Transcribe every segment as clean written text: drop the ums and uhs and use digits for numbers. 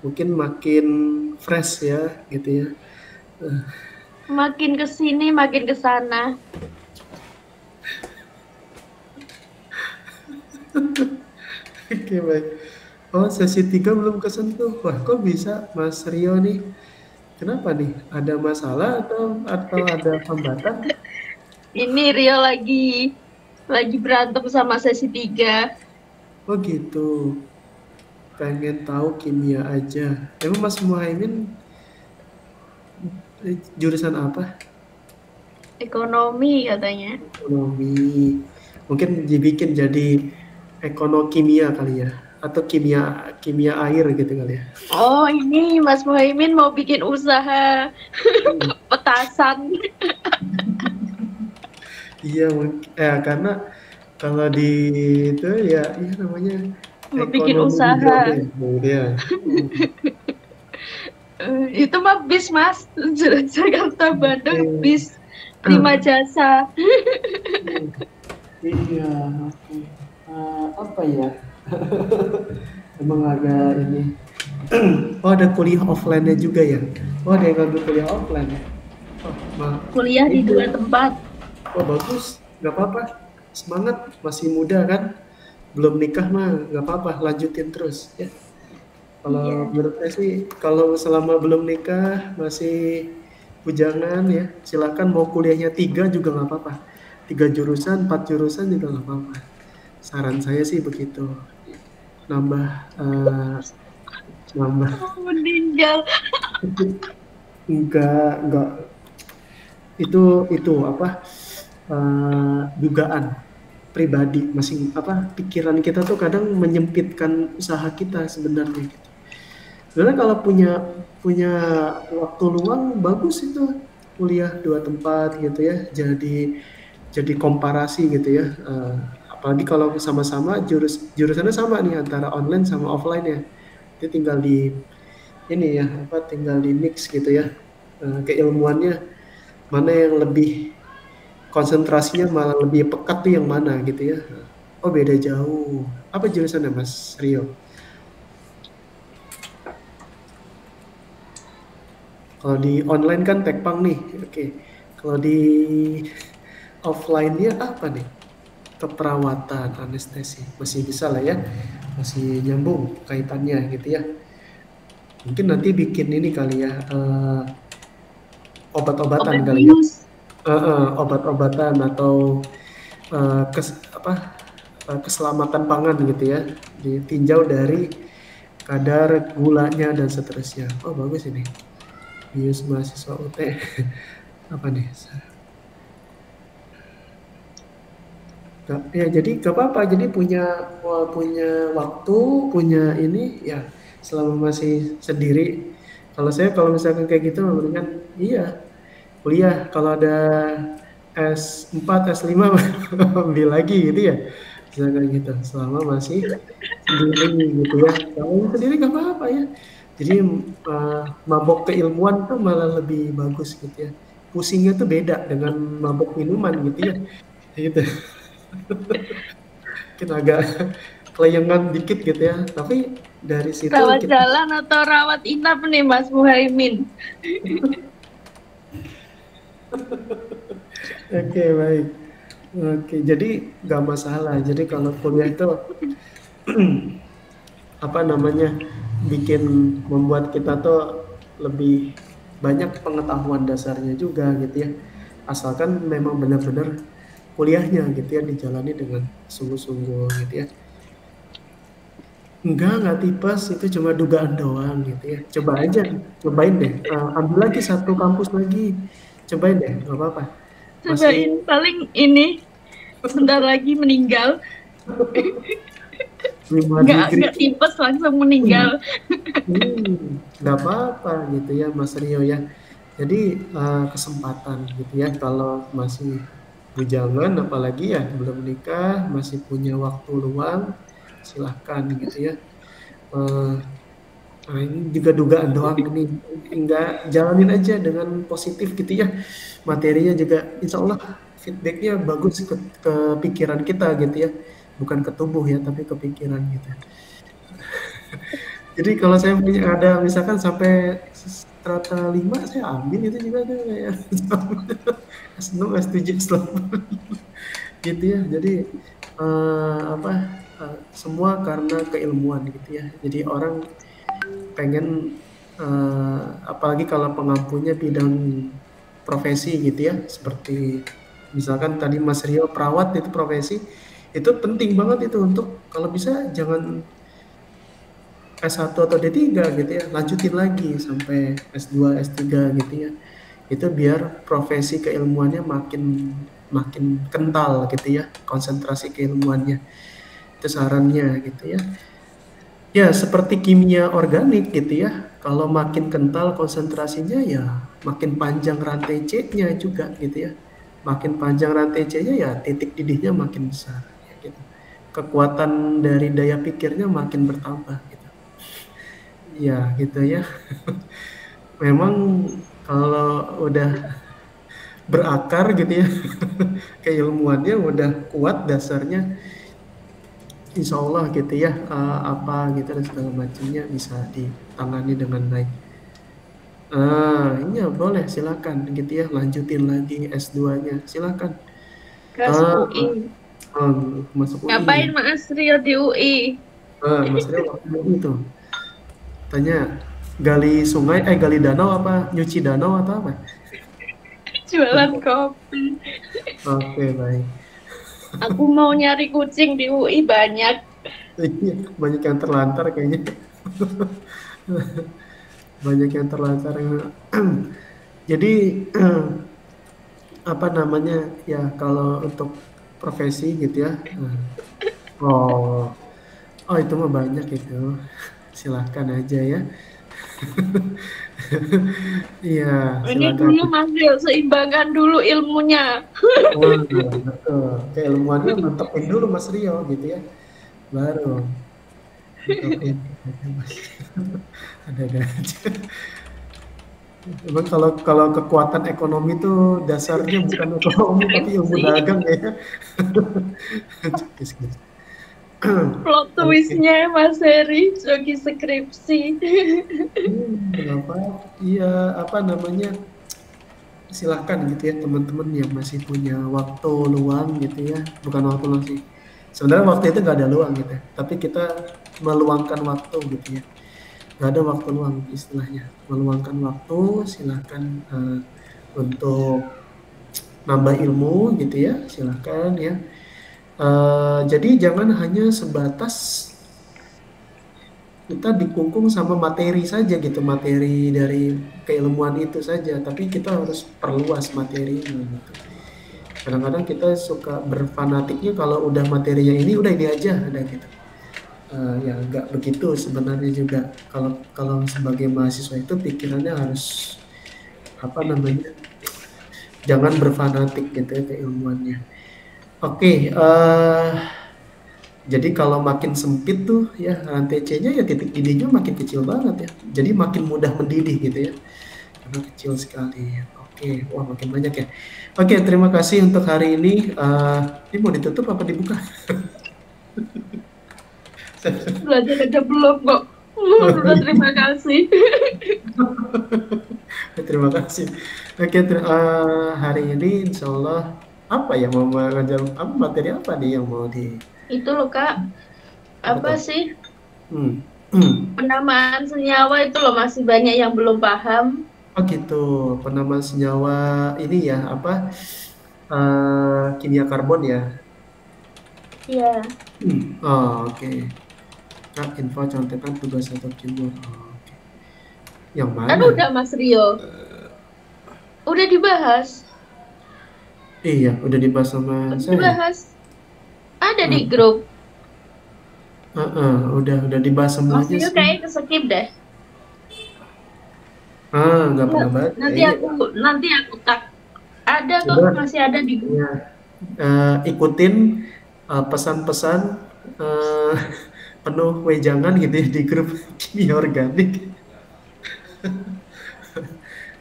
mungkin makin fresh ya gitu ya. Makin ke sini, makin ke sana. Oke baik. Oh sesi 3 belum kesentuh. Wah kok bisa Mas Rio nih? Kenapa nih? Ada masalah atau ada hambatan? Ini Rio lagi berantem sama sesi 3. Oh gitu. Pengen tahu kimia aja. Emang Mas Muhaimin jurusan apa? Ekonomi katanya. Ekonomi. Mungkin dibikin jadi ekonomia kali ya. Atau kimia kimia air gitu kali ya. Oh, ini Mas Muhaimin mau bikin usaha Hmm. petasan. Iya, karena kalau di itu ya, iya namanya Mau bikin ekonomi hidrogen usaha. kemudian. Hmm. Itu mah bis, Mas. Jakarta Bandung Oke. bis prima jasa. Hmm. Iya, oke. Apa ya? Emang agak ini. Oh, ada kuliah offline-nya juga ya? Oh, ada yang ngambil kuliah offline ya? Oh, Kuliah di itu dua ya. tempat. Oh, bagus. Gak apa-apa. Semangat. Masih muda kan? Belum nikah mah gak apa-apa. Lanjutin terus ya. Kalau Iya. menurut saya sih, kalau selama belum nikah, masih bujangan ya, silakan mau kuliahnya 3 juga nggak apa-apa. 3 jurusan, 4 jurusan juga nggak apa-apa. Saran saya sih begitu. Nambah, eh, nambah. Oh, meninggal. Enggak, itu apa, dugaan pribadi masing apa pikiran kita tuh kadang menyempitkan usaha kita sebenarnya gitu. Sebenarnya kalau punya punya waktu luang bagus itu kuliah 2 tempat gitu ya. Jadi komparasi gitu ya. Apalagi kalau sama-sama jurusannya sama nih antara online sama offline ya. Itu tinggal di ini ya apa tinggal di mix gitu ya. Keilmuannya mana yang lebih konsentrasinya malah lebih pekat tuh yang mana gitu ya. Oh beda jauh. Apa jurusannya Mas Rio? Kalau di online kan Tekpang nih, oke. Kalau di offline-nya apa nih? Keperawatan, anestesi. Masih bisa lah ya, masih nyambung kaitannya gitu ya. Mungkin nanti bikin ini kali ya, obat-obatan Obat kali ya. bius. Obat-obatan atau keselamatan pangan gitu ya. Ditinjau dari kadar gulanya dan seterusnya. Oh bagus ini. Bius mahasiswa UT. Apa nih? Ya jadi gak apa-apa. Jadi punya waktu, punya ini ya selama masih sendiri. Kalau misalkan kayak gitu mendingan iya kuliah. Kalau ada S4, S5 ambil lagi gitu ya. Misalkan gitu. Selama masih sendiri gitu ya. Kalau sendiri gak apa-apa ya. Jadi mabok keilmuan tuh malah lebih bagus gitu ya. Pusingnya tuh beda dengan mabok minuman gitu ya. Gitu. Mungkin agak kelayangan dikit gitu ya. Tapi dari situ Rawat kita jalan atau rawat inap nih Mas Muhaimin. oke baik. Oke, jadi nggak masalah. Jadi kalau kuliah itu apa namanya bikin membuat kita tuh lebih banyak pengetahuan dasarnya juga gitu ya. Asalkan memang benar-benar kuliahnya gitu ya dijalani dengan sungguh-sungguh gitu ya. Enggak tipes, itu cuma dugaan doang gitu ya. Coba aja, cobain deh. Ambil lagi satu kampus lagi. Cobain deh, nggak apa-apa. Masih Cobain paling ini bentar lagi meninggal. 5 degree. Nggak tipes langsung meninggal. Nggak apa-apa gitu ya, Mas Rio ya. Jadi kesempatan gitu ya, kalau masih bujangan, apalagi ya belum nikah, masih punya waktu luang, silahkan gitu ya. Eh, Nah, ini juga dugaan doang ini enggak jalanin aja dengan positif gitu ya. Materinya juga insya Allah feedbacknya bagus ke pikiran kita gitu ya. Bukan ke tubuh ya, tapi ke pikiran gitu. Jadi kalau saya punya ada misalkan sampai strata 5 saya ambil itu juga tuh kayak S6, S7, S8 gitu ya. Jadi apa semua karena keilmuan gitu ya. Jadi orang pengen apalagi kalau pengampunya bidang profesi gitu ya, seperti misalkan tadi Mas Rio perawat itu profesi itu penting banget itu untuk kalau bisa jangan S1 atau D3 gitu ya, lanjutin lagi sampai S2, S3 gitu ya. Itu biar profesi keilmuannya makin makin kental gitu ya, konsentrasi keilmuannya. Itu sarannya gitu ya. Ya, seperti kimia organik gitu ya. Kalau makin kental konsentrasinya ya makin panjang rantai C-nya juga gitu ya. Makin panjang rantai C-nya ya titik didihnya makin besar ya gitu. Kekuatan dari daya pikirnya makin bertambah gitu. Ya, gitu ya. Memang kalau udah berakar gitu ya, keilmuannya udah kuat dasarnya, insya Allah gitu ya, apa gitu dan segala macamnya bisa ditangani dengan baik. Iya boleh silakan gitu ya, lanjutin lagi S2-nya, silakan. Gas Ah, UI. masuk UI. Ngapain Mas Rio di UI? Mas Rio waktu itu tanya gali sungai, gali danau apa nyuci danau atau apa? Jualan kopi. Oke, baik. Aku mau nyari kucing di UI banyak. Iya, banyak yang terlantar kayaknya. Banyak yang terlantar. Jadi apa namanya ya kalau untuk profesi gitu ya. Oh, oh itu mah banyak itu. Silahkan aja ya. Iya, Ini silakan. dulu Mas Rio seimbangkan dulu ilmunya. Wah, betul. Keilmuannya mantepin dulu Mas Rio gitu ya. Baru mantepin. Ada aja. Emang kalau kalau kekuatan ekonomi itu dasarnya bukan ekonomi tapi ilmu Skripsi. dagang ya. Guys, guys. Plot Oke. twistnya Mas Heri Jogi skripsi. Kenapa? Iya, apa namanya? Silahkan gitu ya teman-teman yang masih punya waktu luang gitu ya. Bukan waktu luang sih. Sebenarnya waktu itu nggak ada luang gitu ya. Tapi kita meluangkan waktu gitu ya. Nggak ada waktu luang istilahnya. Meluangkan waktu silahkan untuk nambah ilmu gitu ya. Silahkan ya. Jadi jangan hanya sebatas kita dikungkung sama materi saja gitu, materi dari keilmuan itu saja, tapi kita harus perluas materinya gitu. Kadang-kadang kita suka berfanatiknya kalau udah materinya ini udah ini aja ada gitu. Ya nggak begitu sebenarnya juga. Kalau kalau sebagai mahasiswa itu pikirannya harus apa namanya, jangan berfanatik gitu ya keilmuannya. Oke, jadi kalau makin sempit tuh ya rantai C-nya ya titik didihnya makin kecil banget ya. Jadi makin mudah mendidih gitu ya. Karena kecil sekali. Oke, wah makin banyak ya. Oke, terima kasih untuk hari ini. Ini mau ditutup apa dibuka? Belajar aja belum kok. Udah terima kasih. Terima kasih. Oke, hari ini insya Allah apa ya mau mengajar apa materi apa nih yang mau di Itu loh Kak, apa apa tuh? sih Hmm. penamaan senyawa itu loh masih banyak yang belum paham. Oh gitu, penamaan senyawa ini ya apa kimia karbon ya? Iya, Oh, oke. Kak, info contekan tugas atau jemur. Oh, oke. Yang kan mana? udah Mas Rio, udah dibahas, Iya, udah dibahas sama udah saya. dibahas, ada di Hmm. grup. Udah dibahas Mas semuanya Rio sih. kayaknya keskip deh. Nggak Nggak, pernah baca nanti ini. aku tak ada kok, Coba masih ada di grup. ya, ikutin pesan-pesan eh, penuh wejangan gitu ya di grup kimia organik.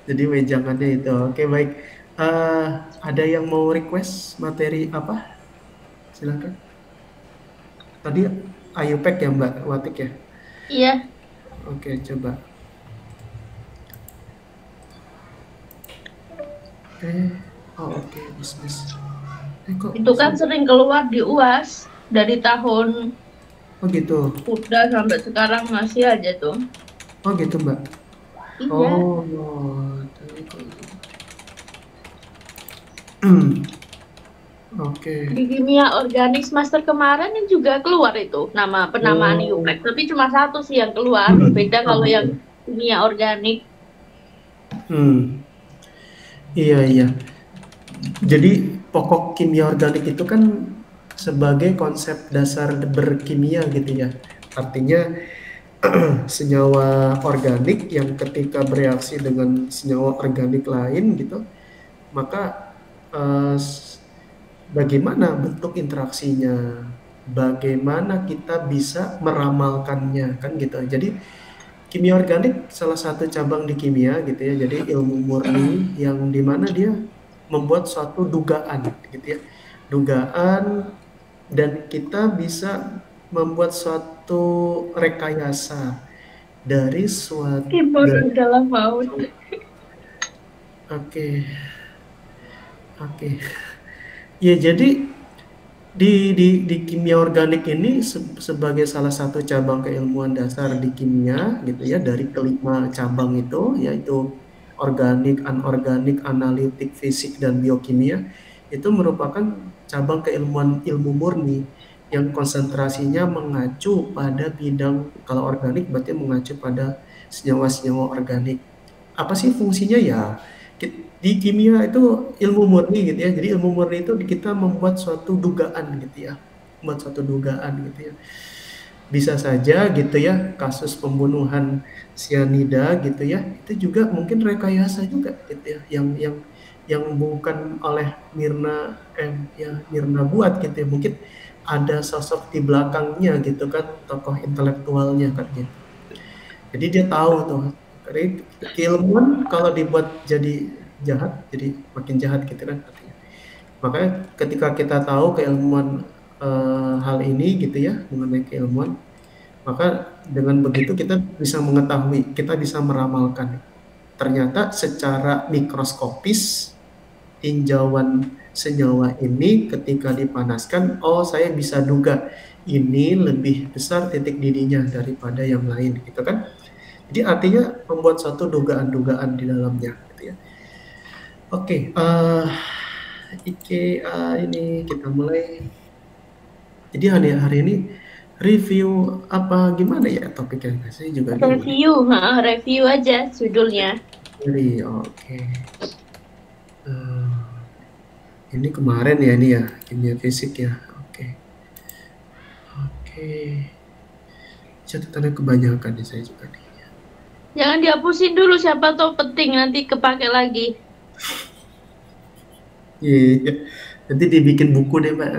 Jadi wejangannya itu. Oke, baik. Eh, ada yang mau request materi apa? Silakan. Tadi Ayupek ya Mbak Watik ya. Iya, Oke, coba. Oke, bisnis. Kok Itu kan bisa? sering keluar di UAS dari tahun Oh gitu. udah sampai sekarang masih aja tuh. Oh gitu, Mbak. Iya. Oh, tapi kok oke. Di kimia organik semester kemarin yang juga keluar itu nama penamaan Oh, Iuprek, tapi cuma satu sih yang keluar. Beda oh kalau yang gitu. kimia organik. Hmm, iya iya. Jadi pokok kimia organik itu kan sebagai konsep dasar berkimia gitu ya. Artinya senyawa organik yang ketika bereaksi dengan senyawa organik lain gitu, maka bagaimana bentuk interaksinya, bagaimana kita bisa meramalkannya kan gitu. Jadi kimia organik salah satu cabang di kimia gitu ya. Jadi ilmu murni yang dimana dia membuat suatu dugaan gitu ya. Dugaan dan kita bisa membuat suatu rekayasa dari suatu Keyboard adalah maut. oke oke ya jadi di kimia organik ini sebagai salah satu cabang keilmuan dasar di kimia gitu ya dari kelima cabang itu yaitu organik, anorganik, analitik, fisik dan biokimia itu merupakan cabang keilmuan ilmu murni yang konsentrasinya mengacu pada bidang kalau organik berarti mengacu pada senyawa-senyawa organik. Apa sih fungsinya ya? Di kimia itu ilmu murni gitu ya. Jadi ilmu murni itu kita membuat suatu dugaan gitu ya. Membuat suatu dugaan gitu ya. Bisa saja gitu ya kasus pembunuhan sianida gitu ya. Itu juga mungkin rekayasa juga gitu ya. Yang bukan oleh Mirna buat gitu ya. Mungkin ada sosok di belakangnya gitu kan, tokoh intelektualnya kan gitu. Jadi dia tahu tuh. Jadi keilmuan kalau dibuat jadi jahat, jadi makin jahat gitu kan artinya. Makanya ketika kita tahu keilmuan hal ini gitu ya mengenai keilmuan, maka dengan begitu kita bisa mengetahui, kita bisa meramalkan. Ternyata secara mikroskopis tinjauan senyawa ini ketika dipanaskan, oh saya bisa duga ini lebih besar titik didihnya daripada yang lain gitu kan. Jadi artinya membuat suatu dugaan-dugaan di dalamnya gitu ya. Oke, ini kita mulai. Jadi hari ini review apa gimana ya topiknya? Saya juga bingung nih. Review aja judulnya. Jadi oke. Eh, ini kemarin ya ini ya kimia fisik ya. Oke. Oke. Catatannya kebanyakan nih saya juga nih. Jangan dihapusin dulu, siapa tahu penting nanti kepake lagi. Iya, iya. Nanti dibikin buku deh, Mbak.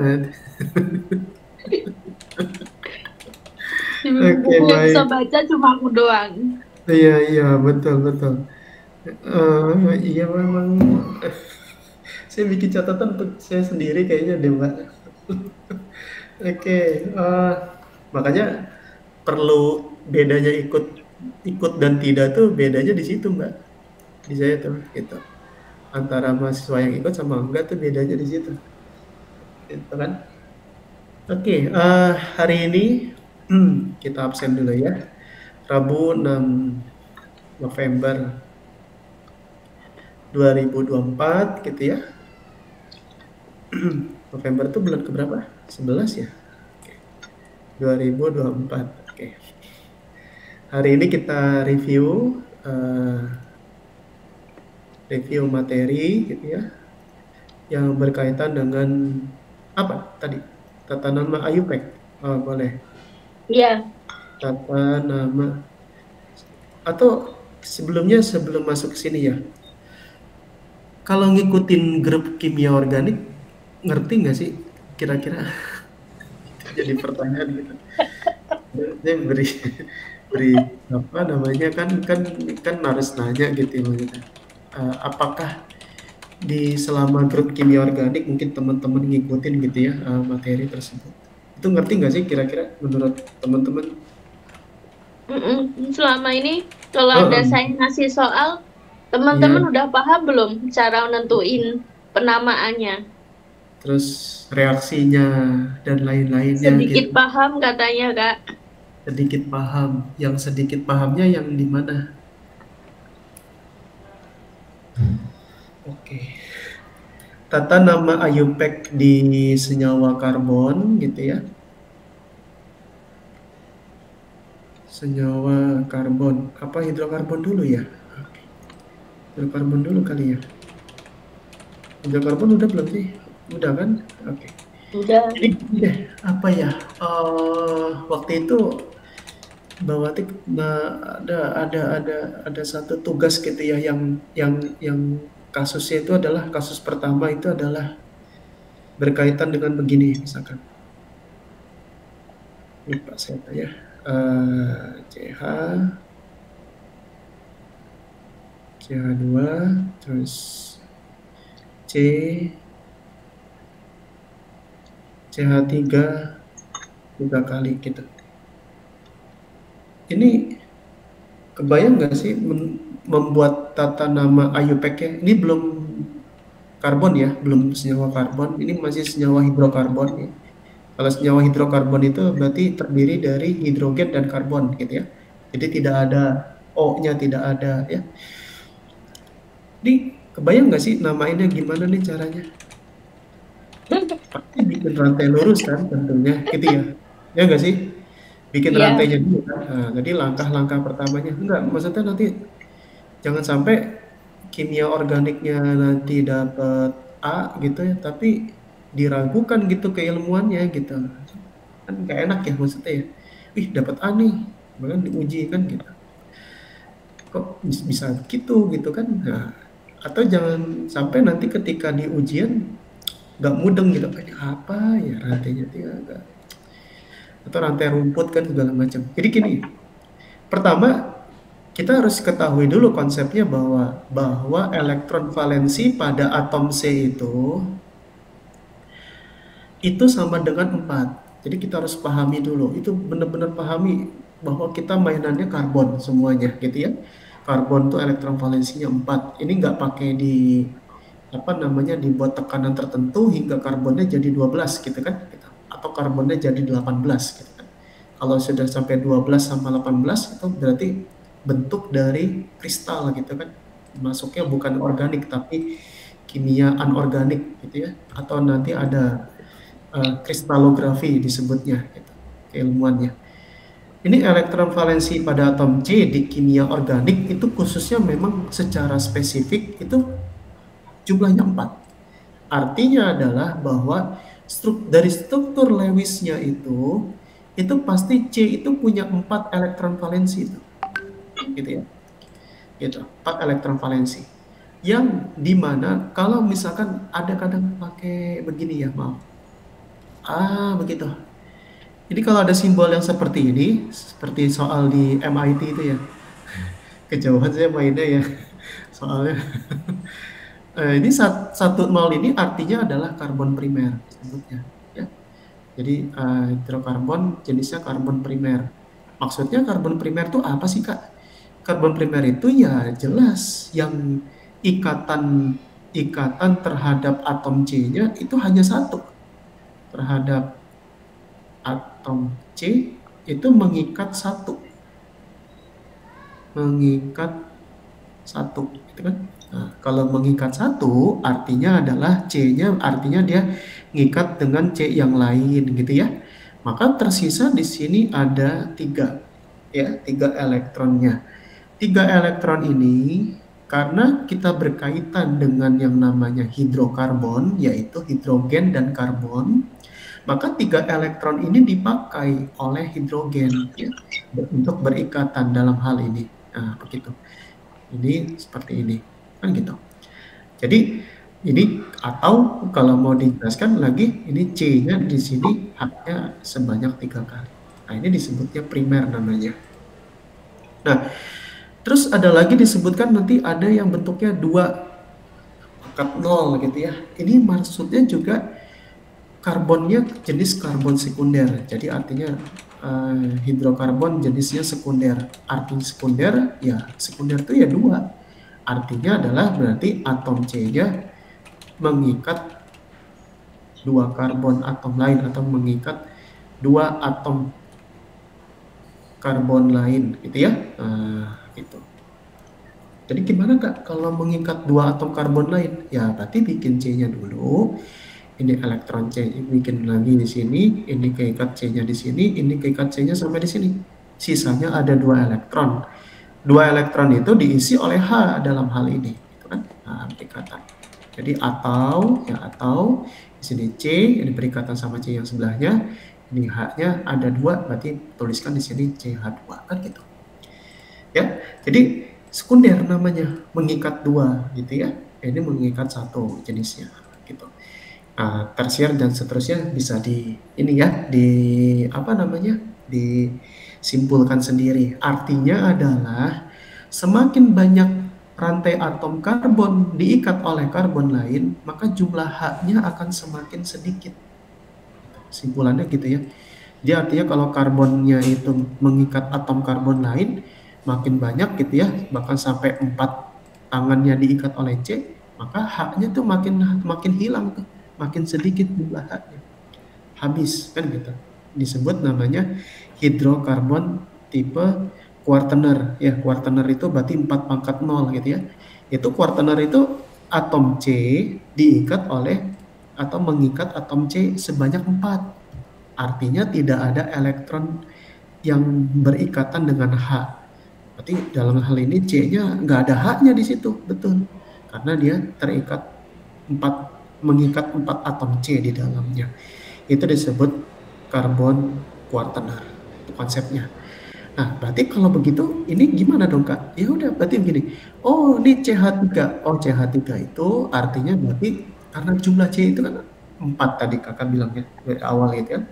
Di Oke, buku yang bisa baik. baca cuma aku doang. Iya, iya, betul, betul. Iya memang saya bikin catatan untuk saya sendiri kayaknya deh, Mbak. Oke, makanya perlu bedanya ikut ikut dan tidak tuh bedanya di situ, Mbak. Di saya tuh gitu. Antara mahasiswa yang ikut sama enggak tuh bedanya di situ. Gitu kan? Oke, hari ini kita absen dulu ya. Rabu 6 November 2024 gitu ya. November itu bulan keberapa? 11 ya? Oke. 2024. Oke. Hari ini kita review materi gitu ya yang berkaitan dengan apa tadi? Tata nama Ayupek. Oh, boleh. Iya. Tata nama atau sebelum masuk ke sini ya. Kalau ngikutin grup kimia organik ngerti nggak sih kira-kira? Jadi pertanyaan gitu. Saya beri beri apa namanya kan kan kan harus nanya gitu ya maksudnya. Apakah di selama grup kimia organik mungkin teman-teman ngikutin gitu ya materi tersebut. Itu ngerti nggak sih kira-kira menurut teman-teman? Selama ini kalau ada Heeh, saya ngasih soal, teman-teman iya. udah paham belum cara nentuin penamaannya? Terus reaksinya dan lain-lainnya Sedikit gitu. paham katanya, Kak. Sedikit paham. Yang sedikit pahamnya yang di mana? Oke. Tata nama IUPAC di senyawa karbon gitu ya. Senyawa karbon. Apa hidrokarbon dulu ya? Oke. Hidrokarbon dulu kali ya. Hidrokarbon udah belum sih? Udah kan? Oke. Udah. Jadi gini deh, apa ya? Waktu itu Mbak Wati ada satu tugas gitu ya yang kasusnya itu adalah kasus pertama itu adalah berkaitan dengan begini misalkan. Lupa saya ya. CH CH2 terus C CH3 tiga kali gitu. Ini kebayang nggak sih membuat tata nama IUPAC-nya? Ini belum karbon ya, belum senyawa karbon. Ini masih senyawa hidrokarbon ya. Kalau senyawa hidrokarbon itu berarti terdiri dari hidrogen dan karbon gitu ya. Jadi tidak ada O-nya, tidak ada ya. Ini kebayang nggak sih namainnya gimana nih caranya? Pasti bikin rantai lurus kan tentunya gitu ya. Ya nggak sih? Bikin Iya. rantainya dulu kan. Nah, jadi langkah-langkah pertamanya enggak, maksudnya nanti jangan sampai kimia organiknya nanti dapat A gitu ya, tapi diragukan gitu keilmuannya gitu. Kan nggak enak ya maksudnya ya. Wih, dapat A nih, bahkan diuji kan gitu. Kok bisa gitu kan? Nah, atau jangan sampai nanti ketika di ujian nggak mudeng gitu, ini apa ya rantainya dia agak atau rantai rumput kan segala macam. Jadi gini, pertama kita harus ketahui dulu konsepnya bahwa elektron valensi pada atom C itu sama dengan 4. Jadi kita harus pahami dulu. Itu benar-benar pahami bahwa kita mainannya karbon semuanya gitu ya. Karbon tuh elektron valensinya 4. Ini nggak pakai di apa namanya dibuat tekanan tertentu hingga karbonnya jadi 12 gitu kan gitu. Atau karbonnya jadi 18 gitu kan. Kalau sudah sampai 12 sama 18 itu berarti bentuk dari kristal gitu kan. Masuknya bukan organik tapi kimia anorganik gitu ya. Atau nanti ada kristalografi disebutnya gitu, keilmuannya. Ini elektron valensi pada atom C di kimia organik itu khususnya memang secara spesifik itu jumlahnya 4. Artinya adalah bahwa dari struktur Lewisnya itu pasti C itu punya 4 elektron valensi itu. Gitu ya. Gitu, 4 elektron valensi. Yang dimana kalau misalkan ada kadang pakai begini ya, maaf. Begitu. Jadi kalau ada simbol yang seperti ini, seperti soal di MIT itu ya, kejauhan saya mainnya ya, soalnya. Ini satu nol ini artinya adalah karbon primer disebutnya. Ya. Jadi hidrokarbon jenisnya karbon primer. Maksudnya karbon primer itu apa sih Kak? Karbon primer itu ya jelas yang ikatan ikatan terhadap atom C-nya itu hanya satu terhadap atom C itu mengikat satu gitu kan. Nah, kalau mengikat satu artinya adalah C-nya artinya dia ngikat dengan C yang lain gitu ya. Maka tersisa di sini ada tiga ya, tiga elektronnya. Tiga elektron ini karena kita berkaitan dengan yang namanya hidrokarbon yaitu hidrogen dan karbon, maka tiga elektron ini dipakai oleh hidrogen ya, untuk berikatan dalam hal ini. Nah, begitu. Ini seperti ini. Kan gitu. Jadi ini atau kalau mau dijelaskan lagi ini C-nya di sini haknya sebanyak 3 kali. Nah, ini disebutnya primer namanya. Nah, terus ada lagi disebutkan nanti ada yang bentuknya 2 pangkat 0 gitu ya. Ini maksudnya juga karbonnya jenis karbon sekunder. Jadi artinya hidrokarbon jenisnya sekunder. Arti sekunder, ya sekunder itu ya dua. Artinya adalah berarti atom C-nya mengikat dua karbon atom lain atau mengikat dua atom karbon lain, gitu ya. Gitu. Jadi gimana Kak kalau mengikat dua atom karbon lain? Ya berarti bikin C-nya dulu. Ini elektron C bikin lagi di sini, ini keikat C-nya di sini, ini keikat C-nya sampai di sini. Sisanya ada dua elektron. Dua elektron itu diisi oleh H dalam hal ini, gitu kan? Nah, perikatan. Jadi atau di sini C, ini perikatan sama C yang sebelahnya, ini H-nya ada dua, berarti tuliskan di sini CH2 kan gitu. Ya, jadi sekunder namanya, mengikat dua gitu ya. Ini mengikat satu jenisnya gitu. Tersier dan seterusnya bisa disimpulkan sendiri. Artinya adalah semakin banyak rantai atom karbon diikat oleh karbon lain, maka jumlah H-nya akan semakin sedikit. Simpulannya gitu ya. Jadi artinya kalau karbonnya itu mengikat atom karbon lain, makin banyak gitu ya, bahkan sampai 4 tangannya diikat oleh C, maka H-nya tuh makin hilang tuh, makin sedikit jumlah H-nya. Habis kan gitu. Disebut namanya hidrokarbon tipe quaterner. Ya, quaterner itu berarti 4 pangkat 0 gitu ya. Itu quaterner itu atom C diikat oleh atau mengikat atom C sebanyak 4. Artinya tidak ada elektron yang berikatan dengan H. Berarti dalam hal ini C-nya nggak ada H-nya di situ, betul. Karena dia mengikat 4 atom C di dalamnya. Itu disebut karbon quaterner. Itu konsepnya. Nah, berarti kalau begitu ini gimana dong Kak? Ya udah berarti begini. Oh, ini CH3. Oh, CH3 itu artinya berarti karena jumlah C itu kan 4 tadi Kakak bilangnya dari awal gitu ya.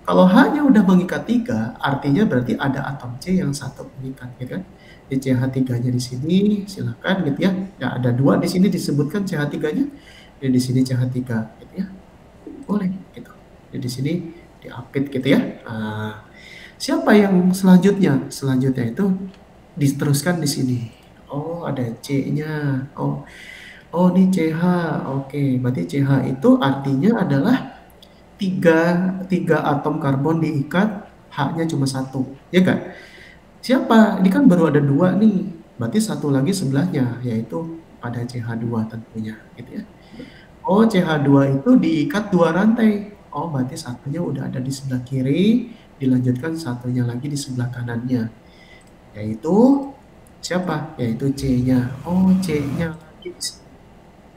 Kalau H-nya udah mengikat 3, artinya berarti ada atom C yang satu mengikat gitu kan. Di CH3-nya di sini silakan gitu ya. Ya ada 2 di sini disebutkan CH3-nya. Dan di sini CH3 gitu ya. Boleh gitu. Jadi di sini diapit gitu ya. Siapa yang selanjutnya? Selanjutnya itu diteruskan di sini. Oh, ada C-nya. Oh, ini CH. Oke, berarti CH itu artinya adalah tiga atom karbon diikat, H-nya cuma satu, ya kan? Siapa? Ini kan baru ada 2 nih, berarti satu lagi sebelahnya, yaitu pada CH2 tentunya, gitu ya. Oh, CH2 itu diikat 2 rantai. Oh, berarti satunya udah ada di sebelah kiri, dilanjutkan satunya lagi di sebelah kanannya, yaitu siapa? Yaitu C-nya. Oh, C-nya lagi di sini.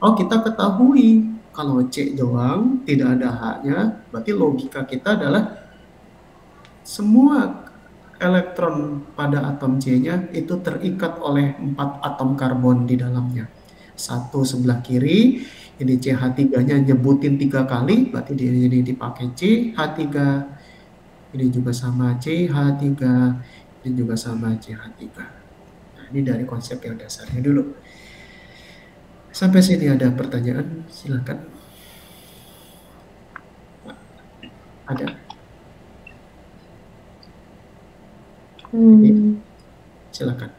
Oh, kita ketahui kalau C doang tidak ada H-nya, berarti logika kita adalah semua elektron pada atom C-nya itu terikat oleh 4 atom karbon di dalamnya. Satu sebelah kiri, ini CH3-nya nyebutin 3 kali, berarti ini dipakai C, H3, ini juga sama C, H3, ini juga sama CH3. Nah, ini dari konsep yang dasarnya dulu. Sampai sini ada pertanyaan, silakan. Ada? Silakan.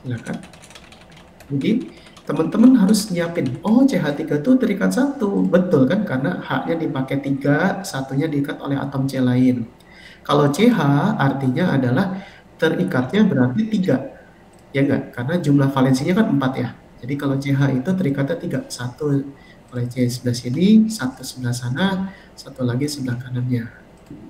Silakan. Jadi teman-teman harus nyiapin. Oh, CH3 itu terikat satu, betul kan? Karena H-nya dipakai 3, satunya diikat oleh atom C lain. Kalau CH artinya adalah terikatnya berarti 3, ya enggak? Karena jumlah valensinya kan 4 ya. Jadi kalau CH itu terikatnya 3, satu oleh C sebelah sini, satu sebelah sana, satu lagi sebelah kanannya.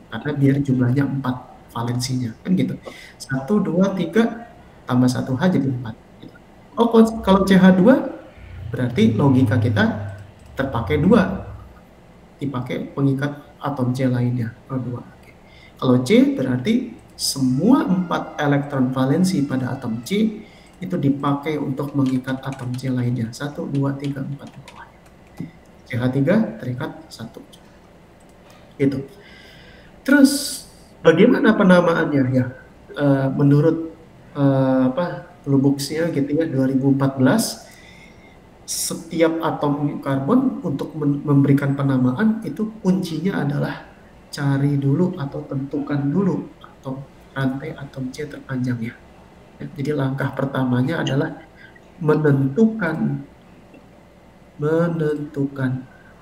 Karena biar jumlahnya 4 valensinya, kan gitu. 1, 2, 3 tambah 1 H jadi 4. Gitu. Oh, kalau CH2 berarti logika kita terpakai 2, dipakai pengikat atom C lainnya. Oh, 2. Okay. Kalau C berarti semua 4 elektron valensi pada atom C itu dipakai untuk mengikat atom C lainnya. 1, 2, 3, 4 di bawahnya. CH3 terikat 1. Gitu. Terus bagaimana penamaannya ya? Menurut Blue Box-nya gitu ya 2014 setiap atom karbon untuk memberikan penamaan itu kuncinya adalah cari dulu atau tentukan dulu atau rantai atom C terpanjangnya. Ya, jadi langkah pertamanya adalah menentukan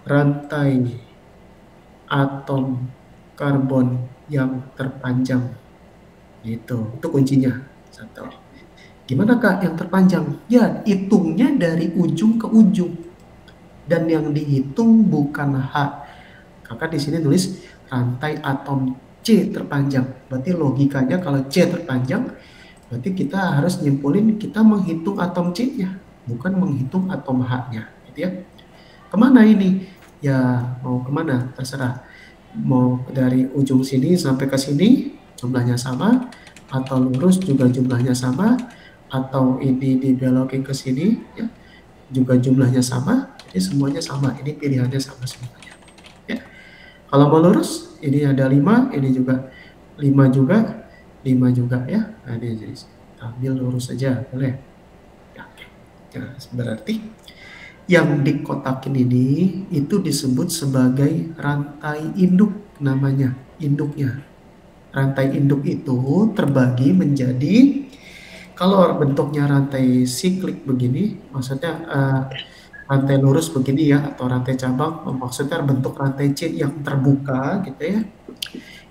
rantai atom karbon yang terpanjang. Gitu. Itu kuncinya. Satu. Gimana Kak yang terpanjang? Ya, hitungnya dari ujung ke ujung. Dan yang dihitung bukan H. Kakak di sini tulis rantai atom C terpanjang. Berarti logikanya kalau C terpanjang, berarti kita harus nyimpulin kita menghitung atom C-nya, bukan menghitung atom H-nya. Gitu ya. Kemana ini? Ya, mau kemana? Terserah. Mau dari ujung sini sampai ke sini, jumlahnya sama, atau lurus juga jumlahnya sama, atau ini dibelokin ke sini, ya, juga jumlahnya sama, jadi semuanya sama, ini pilihannya sama semuanya. Ya. Kalau mau lurus, ini ada 5, ini juga 5 juga, 5 juga ya. Nah, ini jadi ambil lurus saja, boleh. Ya, oke. Nah, berarti yang dikotakin ini itu disebut sebagai rantai induk namanya, induknya. Rantai induk itu terbagi menjadi, kalau bentuknya rantai siklik begini, maksudnya rantai lurus begini ya, atau rantai cabang, maksudnya bentuk rantai C yang terbuka gitu ya.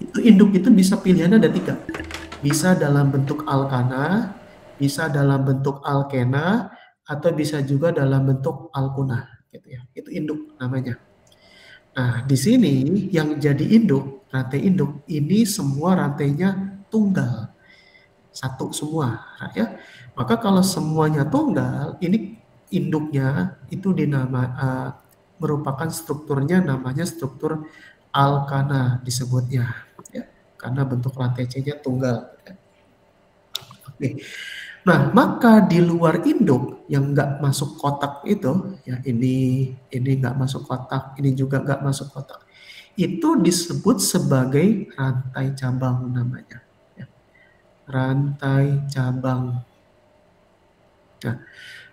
Itu induk itu bisa pilihannya ada 3. Bisa dalam bentuk alkana, bisa dalam bentuk alkena, atau bisa juga dalam bentuk alkuna gitu ya. Itu induk namanya. Nah, di sini yang jadi induk, rantai induk ini semua rantainya tunggal. Satu semua ya. Maka kalau semuanya tunggal, ini induknya itu merupakan strukturnya namanya struktur alkana disebutnya ya. Karena bentuk rantai C-nya tunggal. Ya. Oke. Nah, maka di luar induk yang nggak masuk kotak itu, ya ini nggak masuk kotak, ini juga nggak masuk kotak. Itu disebut sebagai rantai cabang namanya. Ya. Rantai cabang. Nah,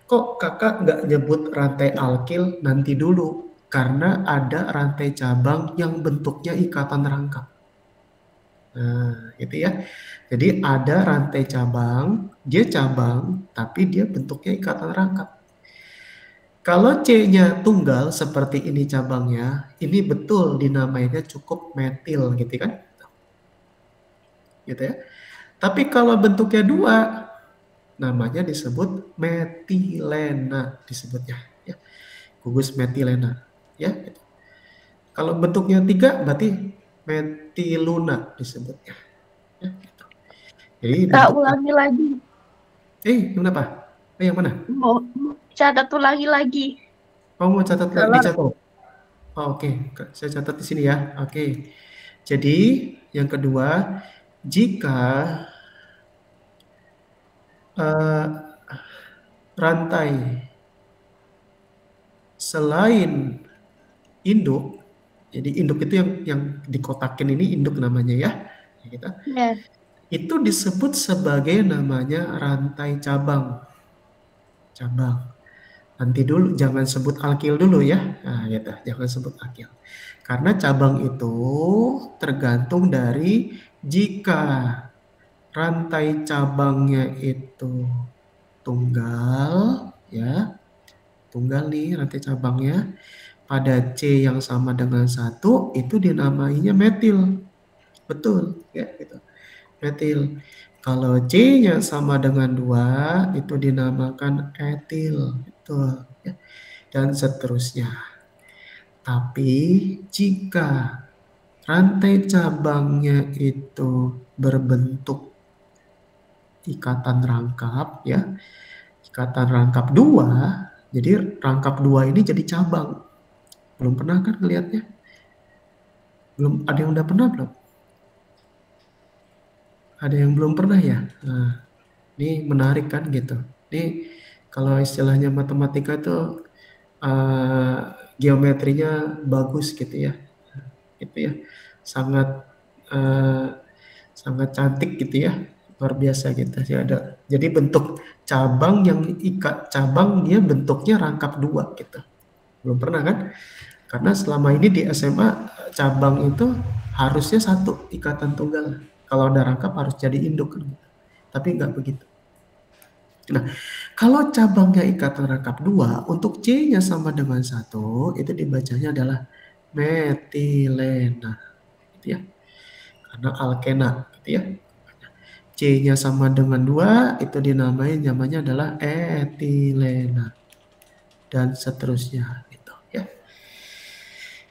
kok kakak nggak nyebut rantai alkil? Nanti dulu, karena ada rantai cabang yang bentuknya ikatan rangkap. Nah, gitu ya. Jadi ada rantai cabang, dia cabang, tapi dia bentuknya ikatan rangkap. Kalau C-nya tunggal seperti ini cabangnya, ini betul dinamainya cukup metil gitu kan. Gitu ya. Tapi kalau bentuknya 2, namanya disebut metilena disebutnya. Ya. Gugus metilena. Ya, gitu. Kalau bentuknya 3, berarti metiluna disebutnya. Ya, gitu. Jadi Kak, bentuknya. ulangi lagi. Kenapa? Yang mana? Mau catat ulangi lagi. Oh, mau catat lagi, Kalau dicatat. Oh, oke. Saya catat di sini ya. Oke. Jadi, yang kedua, jika uh, rantai selain induk, jadi induk itu yang dikotakin ini induk namanya ya, kita. ya. Itu disebut sebagai namanya rantai cabang. Cabang. Nanti dulu, jangan sebut alkil dulu ya. Nah, gitu, jangan sebut alkil. Karena cabang itu tergantung dari jika rantai cabangnya itu tunggal, ya. Tunggal nih rantai cabangnya. Pada C yang sama dengan 1, itu dinamainya metil. Betul, ya gitu. Metil. Kalau C-nya sama dengan 2, itu dinamakan etil. Betul. Ya. Dan seterusnya. Tapi jika rantai cabangnya itu berbentuk ikatan rangkap, ya, ikatan rangkap 2, jadi rangkap 2 ini jadi cabang. Belum pernah kan ngelihatnya? Belum, ada yang udah pernah belum? Ada yang belum pernah ya? Nah, ini menarik kan gitu. Ini kalau istilahnya matematika tuh geometrinya bagus gitu ya. Gitu ya. Sangat sangat cantik gitu ya. luar biasa kita sih ada. Jadi bentuk cabang yang ikat cabang dia bentuknya rangkap dua gitu. Belum pernah kan? Karena selama ini di SMA cabang itu harusnya satu ikatan tunggal. Kalau ada rangkap harus jadi induk kan. Tapi nggak begitu. Nah, kalau cabangnya ikatan rangkap dua, untuk C-nya sama dengan satu, itu dibacanya adalah metilena, gitu ya. Karena alkena, gitu ya. C-nya sama dengan 2, itu namanya adalah etilena. Dan seterusnya, gitu ya.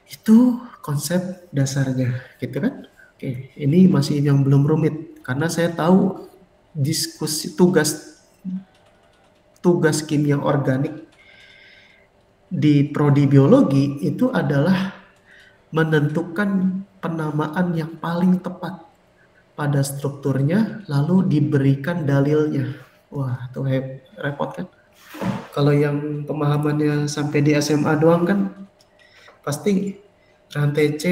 Itu konsep dasarnya, gitu kan. Oke, ini masih yang belum rumit. Karena saya tahu diskusi tugas kimia organik di prodi biologi itu adalah menentukan penamaan yang paling tepat pada strukturnya, lalu diberikan dalilnya. Wah, itu repot kan? Kalau yang pemahamannya sampai di SMA doang kan, pasti rantai C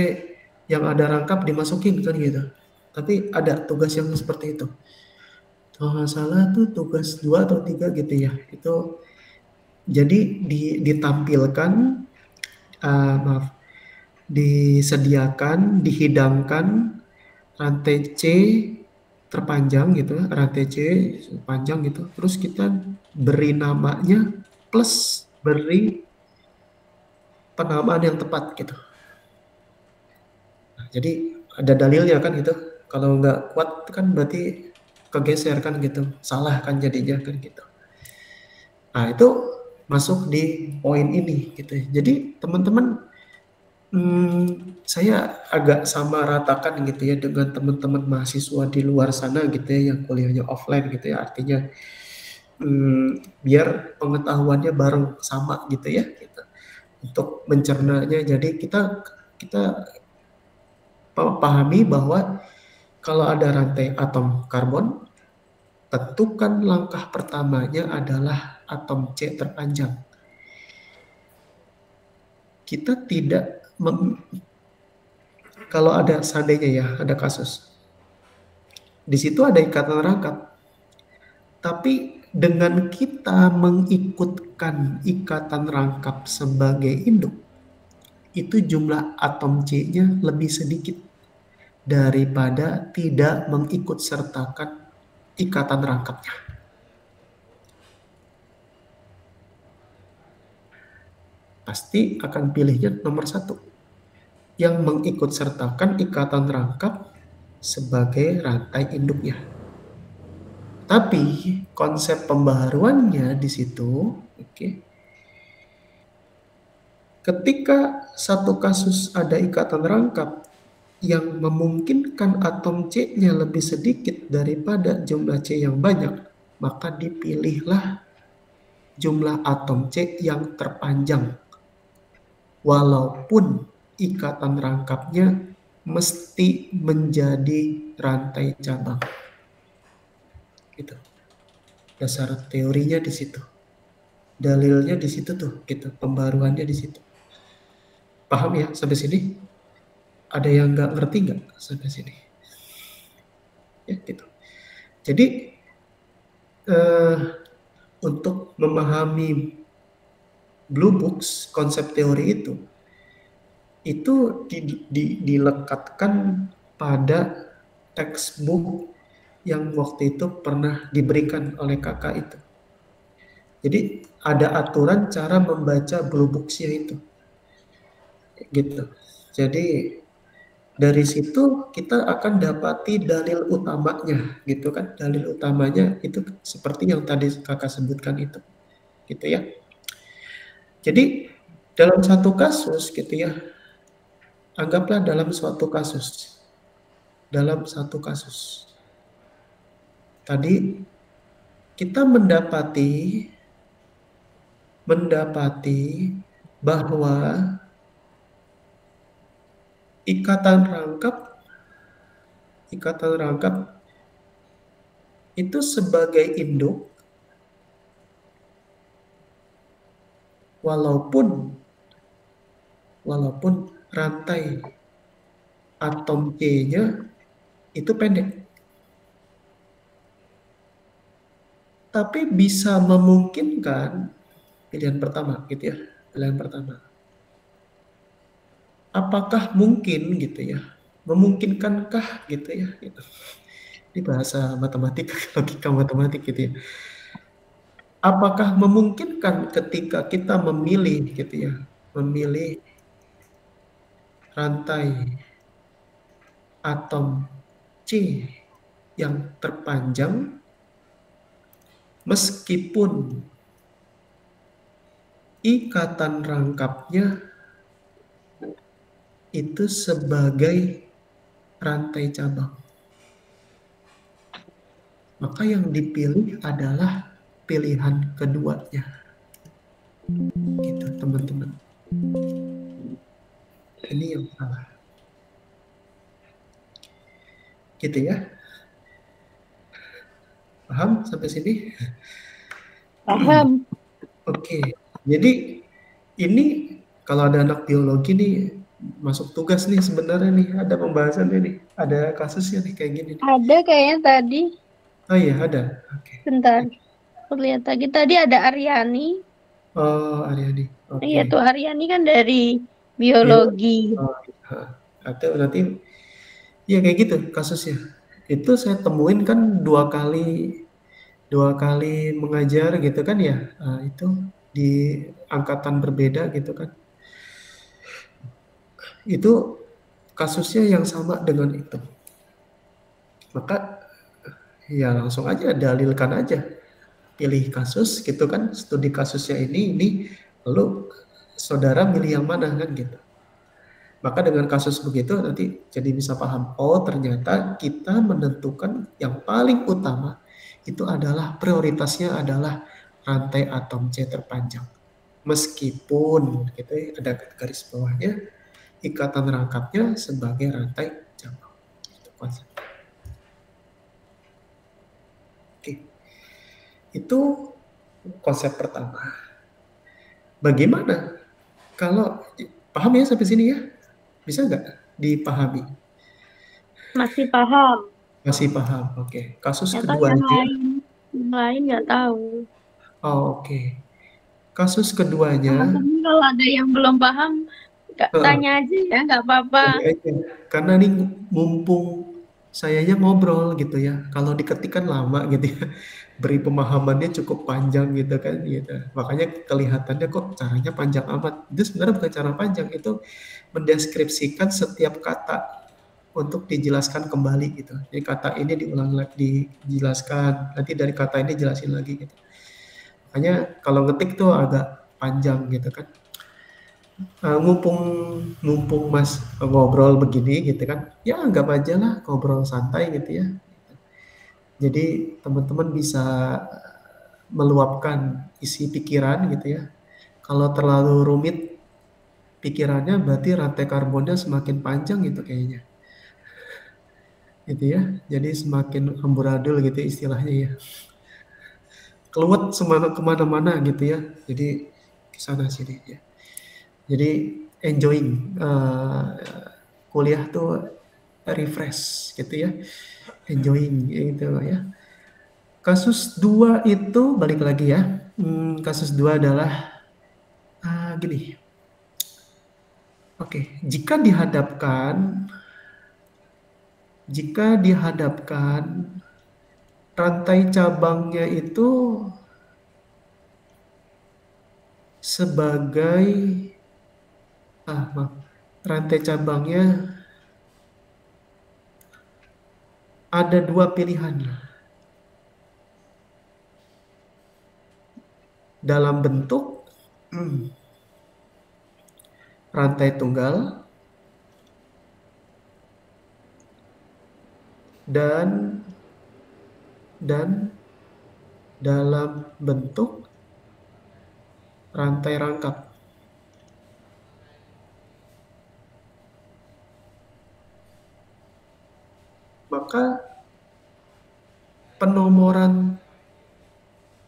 yang ada rangkap dimasukin kan gitu. Tapi ada tugas yang seperti itu. Kalau nggak salah tuh tugas 2 atau 3 gitu ya. Itu jadi ditampilkan, maaf, disediakan, dihidangkan rantai C terpanjang gitu, rantai C panjang gitu. Terus kita beri namanya plus beri penamaan yang tepat gitu. Nah, jadi ada dalilnya kan gitu. Kalau nggak kuat kan berarti kegeser kan gitu, salah kan jadinya kan gitu. Nah itu masuk di poin ini gitu. Jadi teman-teman, saya agak sama ratakan gitu ya dengan teman-teman mahasiswa di luar sana gitu ya yang kuliahnya offline gitu ya, artinya biar pengetahuannya bareng sama gitu ya gitu. Untuk mencernanya, jadi kita pahami bahwa kalau ada rantai atom karbon, tentukan langkah pertamanya adalah atom C terpanjang. Kita tidak kalau ada seandainya ya ada kasus di situ ada ikatan rangkap, tapi dengan kita mengikutkan ikatan rangkap sebagai induk, itu jumlah atom C-nya lebih sedikit daripada tidak mengikut sertakan ikatan rangkapnya. Pasti akan pilihnya nomor 1, yang mengikut sertakan ikatan rangkap sebagai rantai induknya. Tapi konsep pembaharuannya di situ, ketika satu kasus ada ikatan rangkap yang memungkinkan atom C-nya lebih sedikit daripada jumlah C yang banyak, maka dipilihlah jumlah atom C yang terpanjang. Walaupun ikatan rangkapnya mesti menjadi rantai cabang. Gitu. Dasar teorinya di situ. Dalilnya di situ tuh, gitu. Pembaruannya di situ. Paham ya sampai sini? Ada yang nggak ngerti nggak sampai sini? Ya gitu. Jadi untuk memahami Blue Books, konsep teori itu dilekatkan pada textbook yang waktu itu pernah diberikan oleh kakak itu. Jadi ada aturan cara membaca Blue Books-nya itu. Gitu. Jadi dari situ kita akan dapati dalil utamanya, gitu kan? Dalil utamanya itu seperti yang tadi kakak sebutkan itu, gitu ya. Jadi dalam satu kasus, gitu ya, anggaplah dalam satu kasus, tadi kita mendapati bahwa ikatan rangkap itu sebagai induk walaupun rantai atom C-nya itu pendek. tapi bisa memungkinkan pilihan pertama gitu ya. Pilihan pertama. Apakah mungkin gitu ya? Memungkinkankah gitu ya? Gitu. Ini bahasa matematik, logika matematik gitu ya. Apakah memungkinkan ketika kita memilih gitu ya, memilih rantai atom C yang terpanjang meskipun ikatan rangkapnya itu sebagai rantai cabang. Maka yang dipilih adalah pilihan keduanya. Gitu, teman-teman. Ini yang salah. Gitu ya. Paham sampai sini? Paham. Oke. Jadi ini kalau ada anak biologi nih masuk tugas nih sebenarnya nih ada pembahasannya nih, ada kasusnya nih kayak gini nih. Ada kayaknya tadi. Oh iya ada. Oke. Bentar. Aku lihat lagi. Tadi ada Aryani. Oh Aryani. Iya Oke. tuh Aryani kan dari Biologi. biologi. Oh, iya. Atau nanti ya kayak gitu kasusnya. Itu saya temuin kan dua kali mengajar gitu kan ya. Nah, itu di angkatan berbeda gitu kan. Itu kasusnya yang sama dengan itu. Maka ya langsung aja dalilkan aja. Pilih kasus gitu kan, studi kasusnya ini, lalu saudara milih yang mana kan gitu. Maka dengan kasus begitu nanti jadi bisa paham, oh ternyata kita menentukan yang paling utama itu adalah prioritasnya adalah rantai atom C terpanjang. Meskipun gitu ya, ada garis bawahnya ikatan rangkapnya sebagai rantai cabang. Itu konsep. Oke. Itu konsep pertama. Bagaimana kalau paham ya sampai sini ya? Bisa nggak dipahami? Masih paham. Masih paham. Oke. Kasus Ternyata keduanya. yang lain nggak tahu. Oh, oke. Kasus keduanya. Teman-teman kalau ada yang belum paham, nggak eh, tanya aja ya, nggak apa-apa. Tanya aja. Karena ini mumpung sayanya ngobrol gitu ya. Kalau diketik kan lama gitu ya. Beri pemahamannya cukup panjang gitu kan gitu. Makanya kelihatannya kok caranya panjang amat. Itu sebenarnya bukan cara panjang, itu mendeskripsikan setiap kata untuk dijelaskan kembali gitu. Jadi kata ini diulang lagi, dijelaskan, nanti dari kata ini jelasin lagi gitu. Makanya kalau ngetik tuh agak panjang gitu kan. Mumpung mumpung Mas ngobrol begini gitu kan, ya anggap aja lah ngobrol santai gitu ya. Jadi teman-teman bisa meluapkan isi pikiran gitu ya. Kalau terlalu rumit pikirannya berarti rantai karbonnya semakin panjang gitu kayaknya. Gitu ya. Jadi semakin amburadul gitu istilahnya ya. Keluat kemana-mana gitu ya. Jadi kesana sini ya. Jadi enjoying kuliah tuh refresh gitu ya. Enjoying gitu ya. Kasus dua itu balik lagi ya. Kasus dua adalah gini. Oke, jika dihadapkan rantai cabangnya itu sebagai maaf, rantai cabangnya ada dua pilihan dalam bentuk rantai tunggal dan dalam bentuk rantai rangkap. Maka penomoran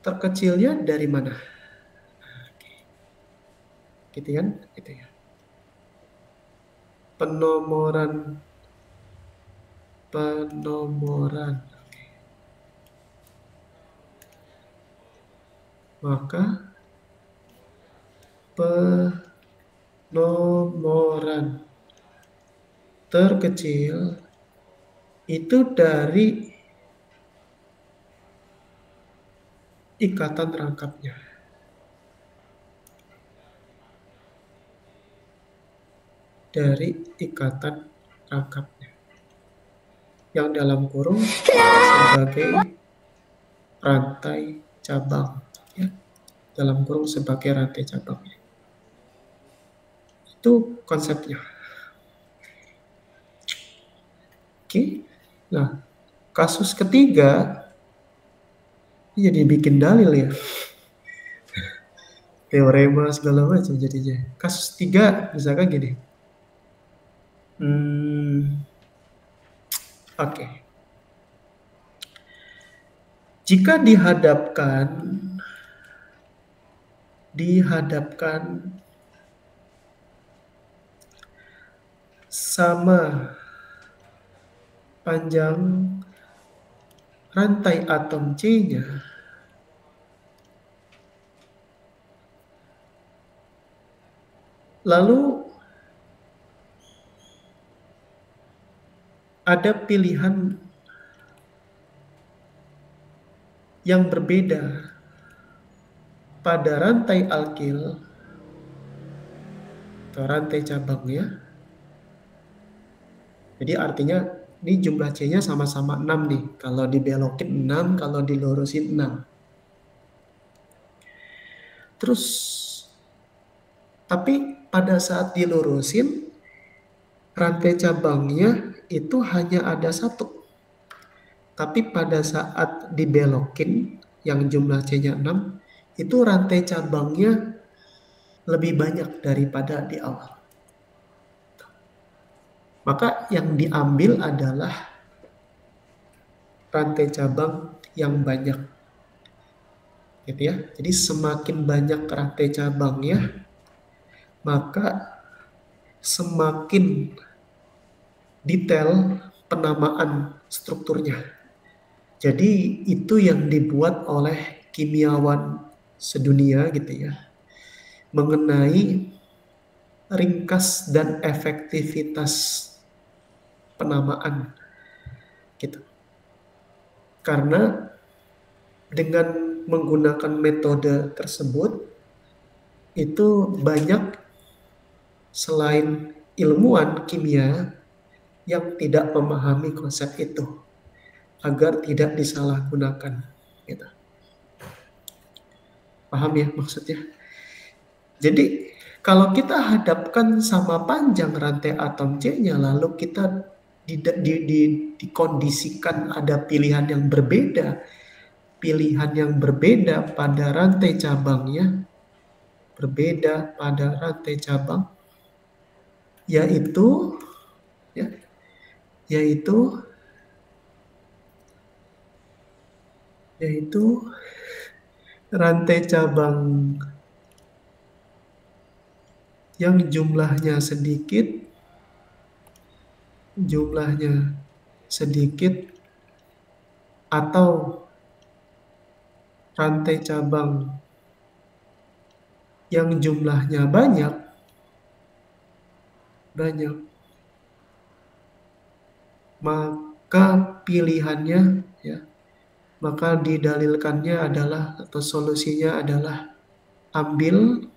terkecilnya dari mana? Gitu kan? Gitu ya. Penomoran. maka penomoran terkecil itu dari ikatan rangkapnya. Dari ikatan rangkapnya. Yang dalam kurung sebagai rantai cabang. Ya. Dalam kurung sebagai rantai cabangnya. Itu konsepnya. Oke. Nah, kasus ketiga jadi bikin dalil ya. Teorema segala macam jadinya. Kasus 3 misalkan gini. Oke. Jika dihadapkan sama panjang rantai atom C-nya, lalu ada pilihan yang berbeda pada rantai alkil atau rantai cabangnya. Jadi artinya ini jumlah C-nya sama-sama 6 nih. Kalau dibelokin 6, kalau dilurusin 6. Terus, tapi pada saat dilurusin, rantai cabangnya itu hanya ada 1. Tapi pada saat dibelokin, yang jumlah C-nya 6, itu rantai cabangnya lebih banyak daripada di awal. Maka yang diambil adalah rantai cabang yang banyak. Gitu ya. Jadi semakin banyak rantai cabangnya, maka semakin detail penamaan strukturnya. Jadi itu yang dibuat oleh kimiawan sedunia gitu ya. Mengenai ringkas dan efektivitas penamaan gitu. Karena dengan menggunakan metode tersebut itu banyak selain ilmuwan kimia yang tidak memahami konsep itu agar tidak disalahgunakan gitu. Paham ya maksudnya? Jadi kalau kita hadapkan sama panjang rantai atom C-nya, lalu kita dikondisikan ada pilihan yang berbeda. Pilihan yang berbeda pada rantai cabangnya, berbeda pada rantai cabang, yaitu rantai cabang yang jumlahnya sedikit atau rantai cabang yang jumlahnya banyak, maka pilihannya maka didalilkannya adalah atau solusinya adalah ambil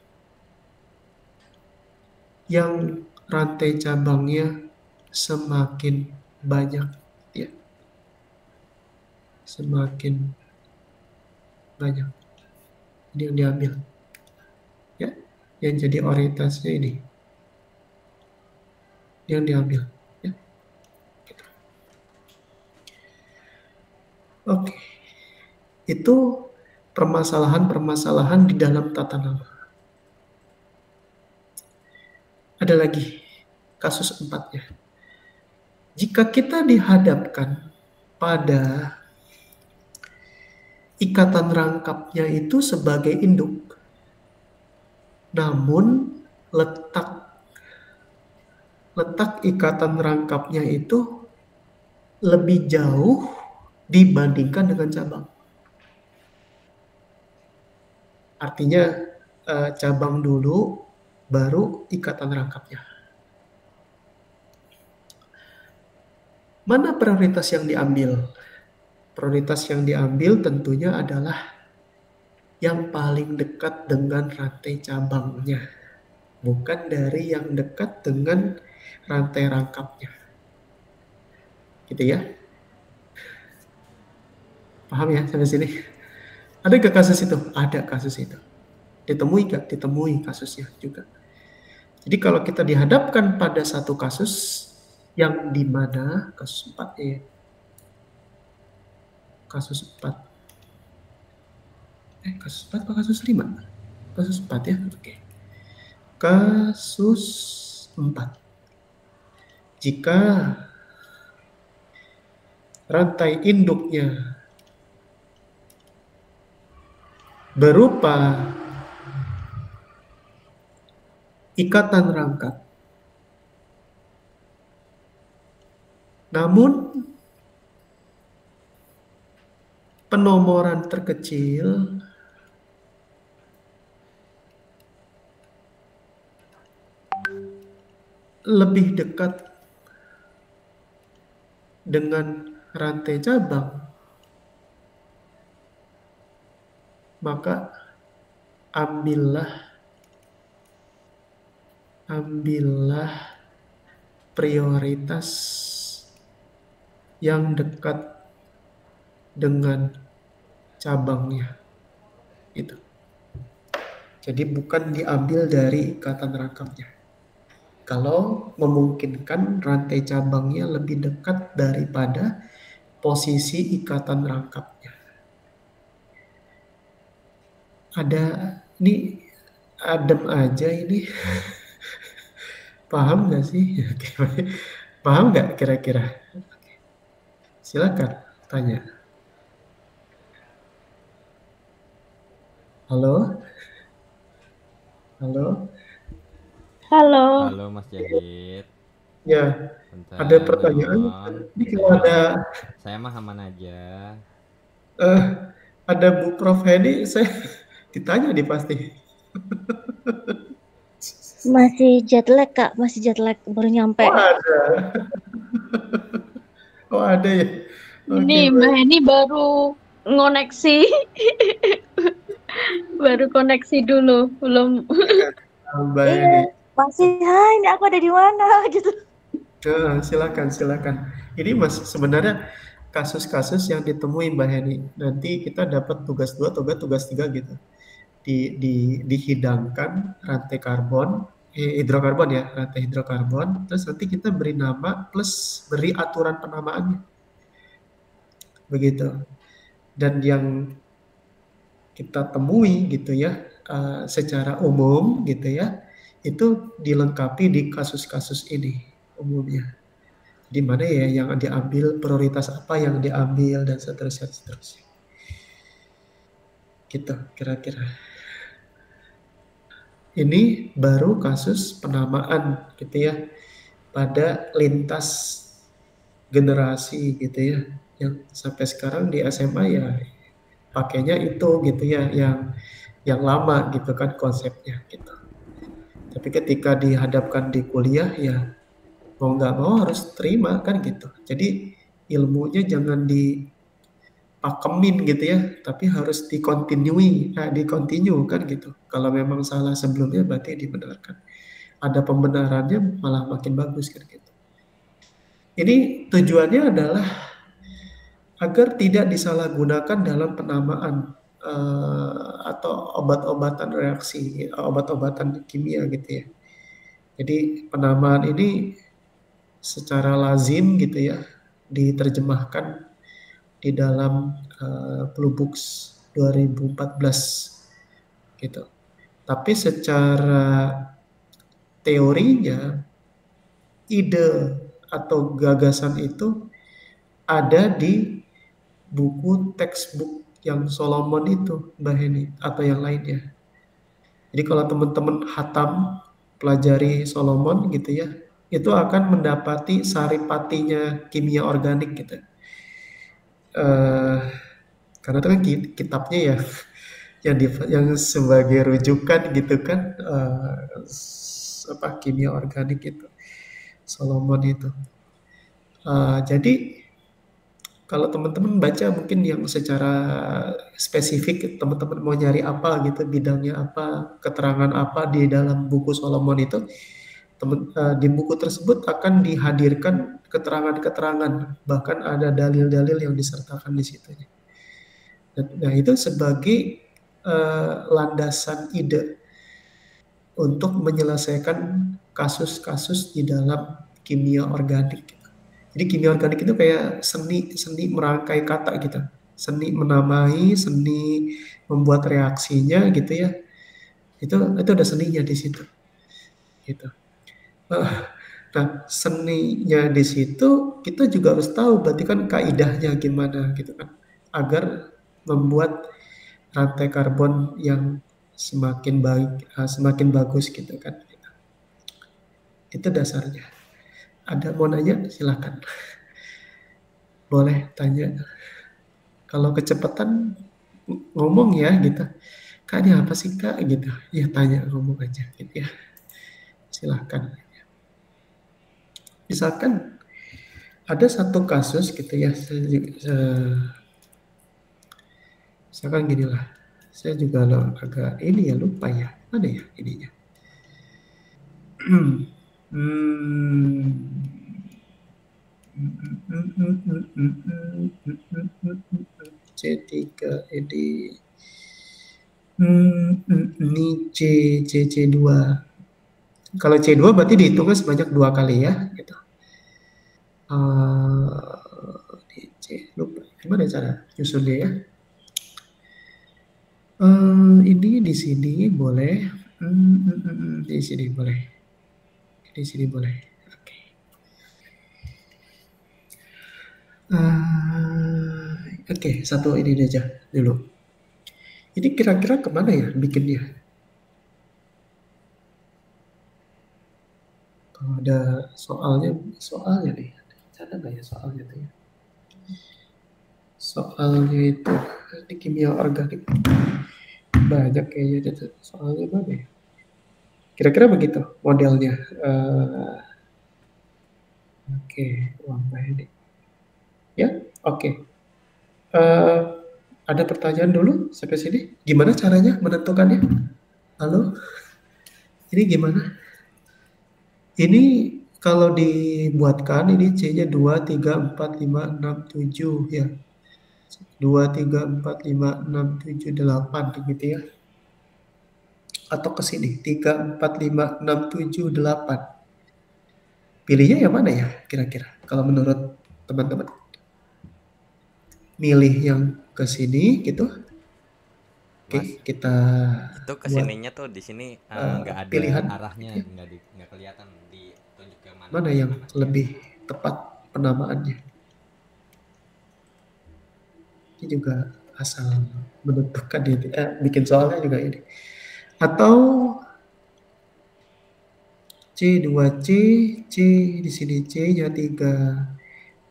yang rantai cabangnya semakin banyak ya. Semakin banyak. Ini yang diambil. Ya, yang jadi orientasinya ini. Yang diambil ya. Gitu. Oke. Itu permasalahan-permasalahan di dalam tata nama. Ada lagi kasus 4-nya. Jika kita dihadapkan pada ikatan rangkapnya itu sebagai induk, namun letak ikatan rangkapnya itu lebih jauh dibandingkan dengan cabang. Artinya cabang dulu, baru ikatan rangkapnya. Mana prioritas yang diambil? Prioritas yang diambil tentunya adalah yang paling dekat dengan rantai cabangnya, bukan dari yang dekat dengan rantai rangkapnya. Gitu ya. Paham ya sampai sini? Ada gak kasus itu? Ada kasus itu. Ditemui gak? Ditemui kasusnya juga. Jadi kalau kita dihadapkan pada satu kasus yang dimana kasus 4 ya. Kasus 4. Kasus 4 atau kasus 5? Kasus 4 ya. Oke. Kasus 4. Jika rantai induknya berupa ikatan rangkap, namun penomoran terkecil lebih dekat dengan rantai cabang, maka ambillah prioritas yang dekat dengan cabangnya. Itu. Jadi bukan diambil dari ikatan rangkapnya. Kalau memungkinkan rantai cabangnya lebih dekat daripada posisi ikatan rangkapnya. Ini adem aja ini. Paham nggak sih? Paham nggak kira-kira? Silakan tanya. Halo? Halo? Halo. Halo Mas Jahit. Ya, Punten, ada pertanyaan? nuhun. Ini kalau ada Saya mah aman aja. ada Bu Prof Hedi, saya ditanya nih pasti. Masih jet lag Kak, masih jet lag baru nyampe. Oh ada. Oh ada ya. Ini Oke, Mbak baik. Heni baru ngoneksi. Baru koneksi dulu, belum. Mbak Hedi. Masih, hai ini aku ada di mana gitu. Silakan. Ini sebenarnya kasus-kasus yang ditemui Mbak Heni. Nanti kita dapat tugas 2, tugas 3 gitu. Dihidangkan rantai karbon, hidrokarbon ya, rantai hidrokarbon. Terus nanti kita beri nama plus beri aturan penamaannya. Begitu. Dan yang kita temui gitu ya, secara umum gitu ya, itu dilengkapi di kasus-kasus ini umumnya. Di mana ya yang diambil, prioritas apa yang diambil, dan seterusnya. Gitu kira-kira. Ini baru kasus penamaan gitu ya, pada lintas generasi gitu ya, yang sampai sekarang di SMA ya pakainya itu gitu ya, yang lama gitu kan konsepnya gitu. Tapi ketika dihadapkan di kuliah ya mau nggak mau harus terima kan gitu. Jadi ilmunya jangan dipakemin gitu ya, tapi harus dikontinui, kan gitu. Kalau memang salah sebelumnya berarti dibenarkan. Ada pembenarannya malah makin bagus kan gitu. Ini tujuannya adalah agar tidak disalahgunakan dalam penamaan atau obat-obatan reaksi, obat-obatan kimia gitu ya. Jadi penamaan ini secara lazim gitu ya diterjemahkan di dalam Blue Books 2014 gitu. Tapi secara teorinya ide atau gagasan itu ada di buku textbook yang Solomon itu, Mbak Heni, atau yang lainnya. Jadi kalau teman-teman hatam pelajari Solomon gitu ya, itu akan mendapati saripatinya kimia organik gitu. Karena itu kan kitabnya ya yang sebagai rujukan gitu kan, kimia organik itu Solomon itu. Jadi kalau teman-teman baca mungkin yang secara spesifik teman-teman mau nyari apa gitu, bidangnya apa, keterangan apa di dalam buku Solomon itu, di buku tersebut akan dihadirkan keterangan-keterangan, bahkan ada dalil-dalil yang disertakan di situ. Nah, itu sebagai landasan ide untuk menyelesaikan kasus-kasus di dalam kimia organik. Jadi kimia organik itu kayak seni merangkai kata gitu, seni menamai, seni membuat reaksinya gitu ya. Itu ada seninya di situ. Gitu. Nah, seninya di situ kita juga harus tahu berarti kan kaidahnya gimana gitu kan, agar membuat rantai karbon yang semakin baik, semakin bagus gitu kan. Itu dasarnya. Ada mau nanya silakan. Boleh tanya. Kalau kecepatan ngomong ya gitu. Kak ini apa sih Kak gitu. Ya tanya ngomong aja gitu ya. Silahkan. Misalkan ada satu kasus gitu ya. Misalkan gini lah. Saya juga agak ini ya lupa ya. Mana ya ininya. C3 ini ini C2. Kalau C2 berarti dihitungnya sebanyak 2 kali ya gitu. C lupa gimana cara nyusunnya ya. Ini di sini boleh, di sini boleh, di sini boleh. Oke. Oke, satu ini aja dulu. Ini kira-kira kemana ya bikinnya? Kalau ada soalnya nih, ada nggak ya soalnya tuh ya? Soalnya itu di kimia organik banyak kayaknya itu soalnya mana ya? Kira-kira begitu modelnya. Oke, uang ini. Ya, oke. Ada pertanyaan dulu sampai sini? Gimana caranya menentukannya? Halo? Ini gimana? Ini kalau dibuatkan ini C-nya 2, 3, 4, 5, 6, 7 ya. 2, 3, 4, 5, 6, 7, 8 gitu ya. Atau ke sini 3, 4, 5, 6, 7, 8. Pilihnya yang mana ya kira-kira kalau menurut teman-teman? Milih yang ke sini gitu. Oke, kita itu kesininya tuh di sini nggak ada pilihan arahnya, gitu ya. nggak kelihatan ditunjuk ke mana. Mana yang lebih tepat penamaannya? Ini juga asal menentukan ini, bikin soalnya juga ini. Atau C2C, C di sini C-nya 3.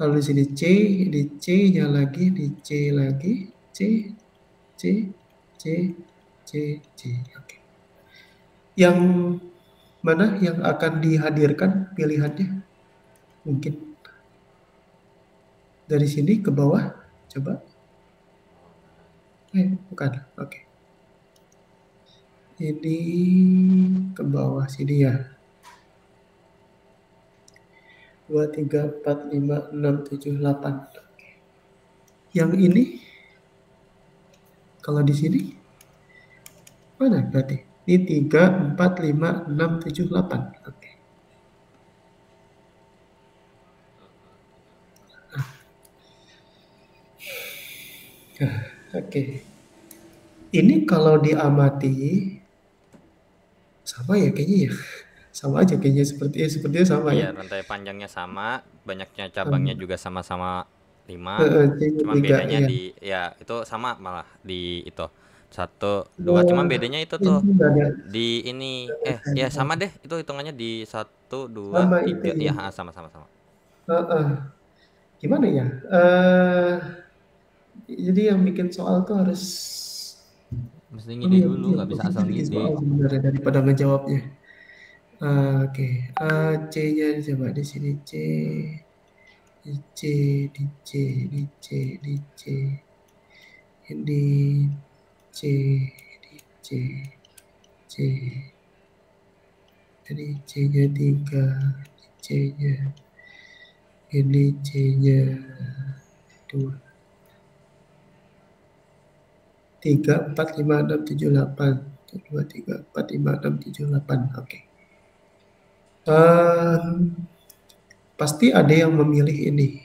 Lalu di sini C, di C-nya lagi, di C lagi, C, C, C, C, C. Oke. Yang mana yang akan dihadirkan pilihannya? Mungkin dari sini ke bawah, coba. Bukan, oke. Ini ke bawah sini ya. 2, 3, 4, 5, 6, 7, 8. Yang ini, kalau di sini, mana berarti? Ini 3, 4, 5, 6, 7, 8. Oke. Oke. Ini kalau diamati sama ya kayaknya ya. Sama aja kayaknya sepertinya sama ya. Iya, rantai panjangnya sama, banyaknya cabangnya juga sama-sama 5. Cuma tiga, bedanya ya. ya itu sama malah di itu 1, 2. Cuma bedanya itu tuh Ini nggak ada di ini ya sama deh itu hitungannya di 1, 2, sama itu 3. ya. Ya, sama-sama. Gimana ya? Jadi yang bikin soal tuh harus Mesti Oh ngide iya, dulu, iya, nggak bisa kita asal bikin ngide. soal sebenarnya daripada ngejawabnya. Oke, C-nya coba di sini C, di C, di C, di C, di C, ini C, di C, C, jadi C-nya 3, C-nya, ini C-nya 2, 3, 4, 5, 6, 7, 8. 2, 3, 4, 5, 6, 7, 8. Oke. Pasti ada yang memilih ini.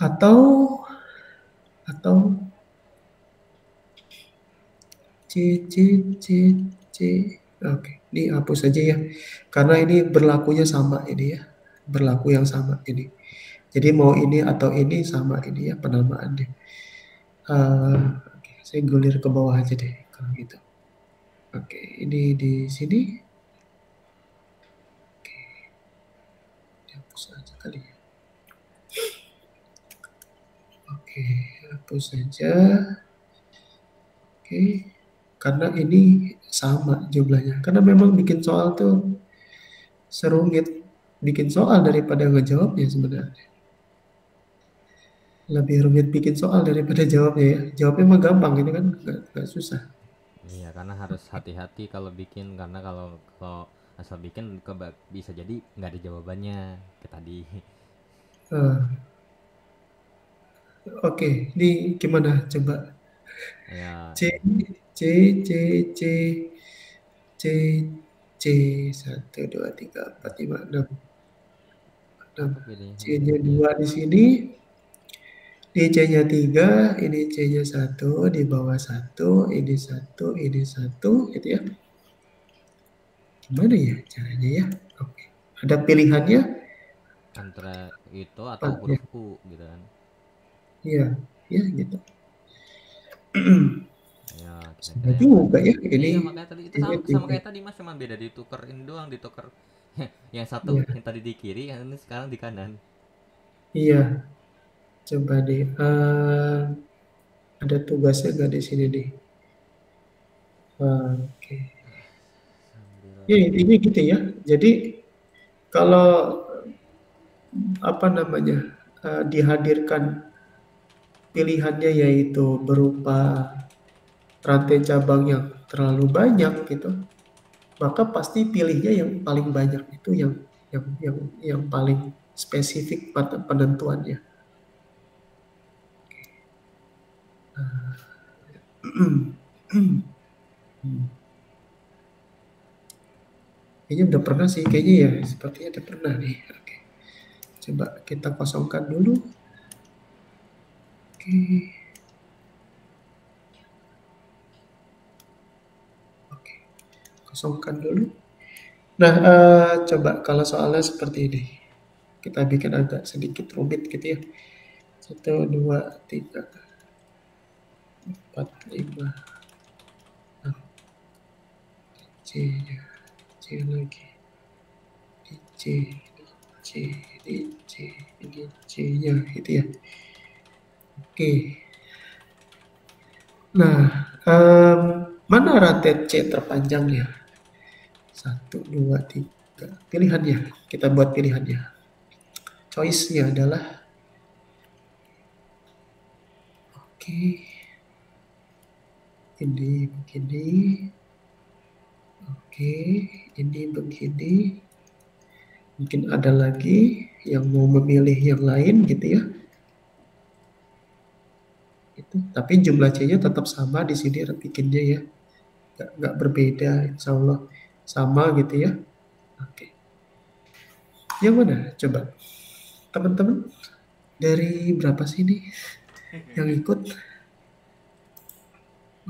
Atau C, C, C, C. Oke, ini hapus saja ya. Karena ini berlakunya sama ini ya. Berlaku yang sama ini. Jadi mau ini atau ini sama ini ya penamaannya. Oke, saya gulir ke bawah aja deh kalau gitu. Oke, ini di sini. Oke, dihapus aja kali ya. Oke, hapus saja. Oke, karena ini sama jumlahnya. Karena memang bikin soal tuh serumit bikin soal daripada ngejawabnya sebenarnya. Lebih rumit bikin soal daripada jawabnya ya. Jawabnya mah gampang, ini kan nggak susah. Iya, karena harus hati-hati kalau bikin, karena kalau kalau asal bikin bisa jadi nggak ada jawabannya kayak tadi. Eh, Oke, ini gimana coba? Ya, C, C, C, C, C, C, 1, 2, 3, 4, 5, 6. apa pilihan C-nya ini? 2 di sini. Di C-nya 3, ini C-nya 1, di bawah 1, ini 1, ini 1, gitu ya. Gimana ya caranya ya? Oke. Ada pilihannya? Antara itu atau 4 ya. huruf U gitu kan. Iya, ya gitu. Ya, kira-kira Sudah yang mana juga nih? ya ini. Iya, makanya tadi itu C-nya sama 3. kayak tadi Mas, cuma beda ditukerin doang, dituker. Yang satu Iya, yang tadi di kiri, yang ini sekarang di kanan. iya. Coba deh. Ada tugasnya nggak di sini nih? Oke. Ya, ini gitu ya. Jadi kalau apa namanya dihadirkan pilihannya yaitu berupa rantai cabang yang terlalu banyak gitu, maka pasti pilihnya yang paling banyak itu yang paling spesifik pada penentuannya. Kayaknya udah pernah sih, kayaknya ya sepertinya udah pernah nih. Oke. Coba kita kosongkan dulu. Oke. Oke. Kosongkan dulu. Nah, coba kalau soalnya seperti ini. Kita bikin agak sedikit rumit gitu ya. 1, 2, 3, 4, 5. C, C lagi. Di C, di C, di C, di C-nya gitu ya. Oke. Nah, mana rantai C terpanjangnya? 1, 2, 3. Pilihannya, kita buat pilihannya. Choice-nya adalah, oke, ini begini, oke, ini begini. Mungkin ada lagi yang mau memilih yang lain gitu ya. Itu, tapi jumlah C-nya tetap sama di sini bikinnya ya. Nggak berbeda, insya Allah sama gitu ya. Oke. Yang mana? Coba. Teman-teman, dari berapa sih ini yang ikut?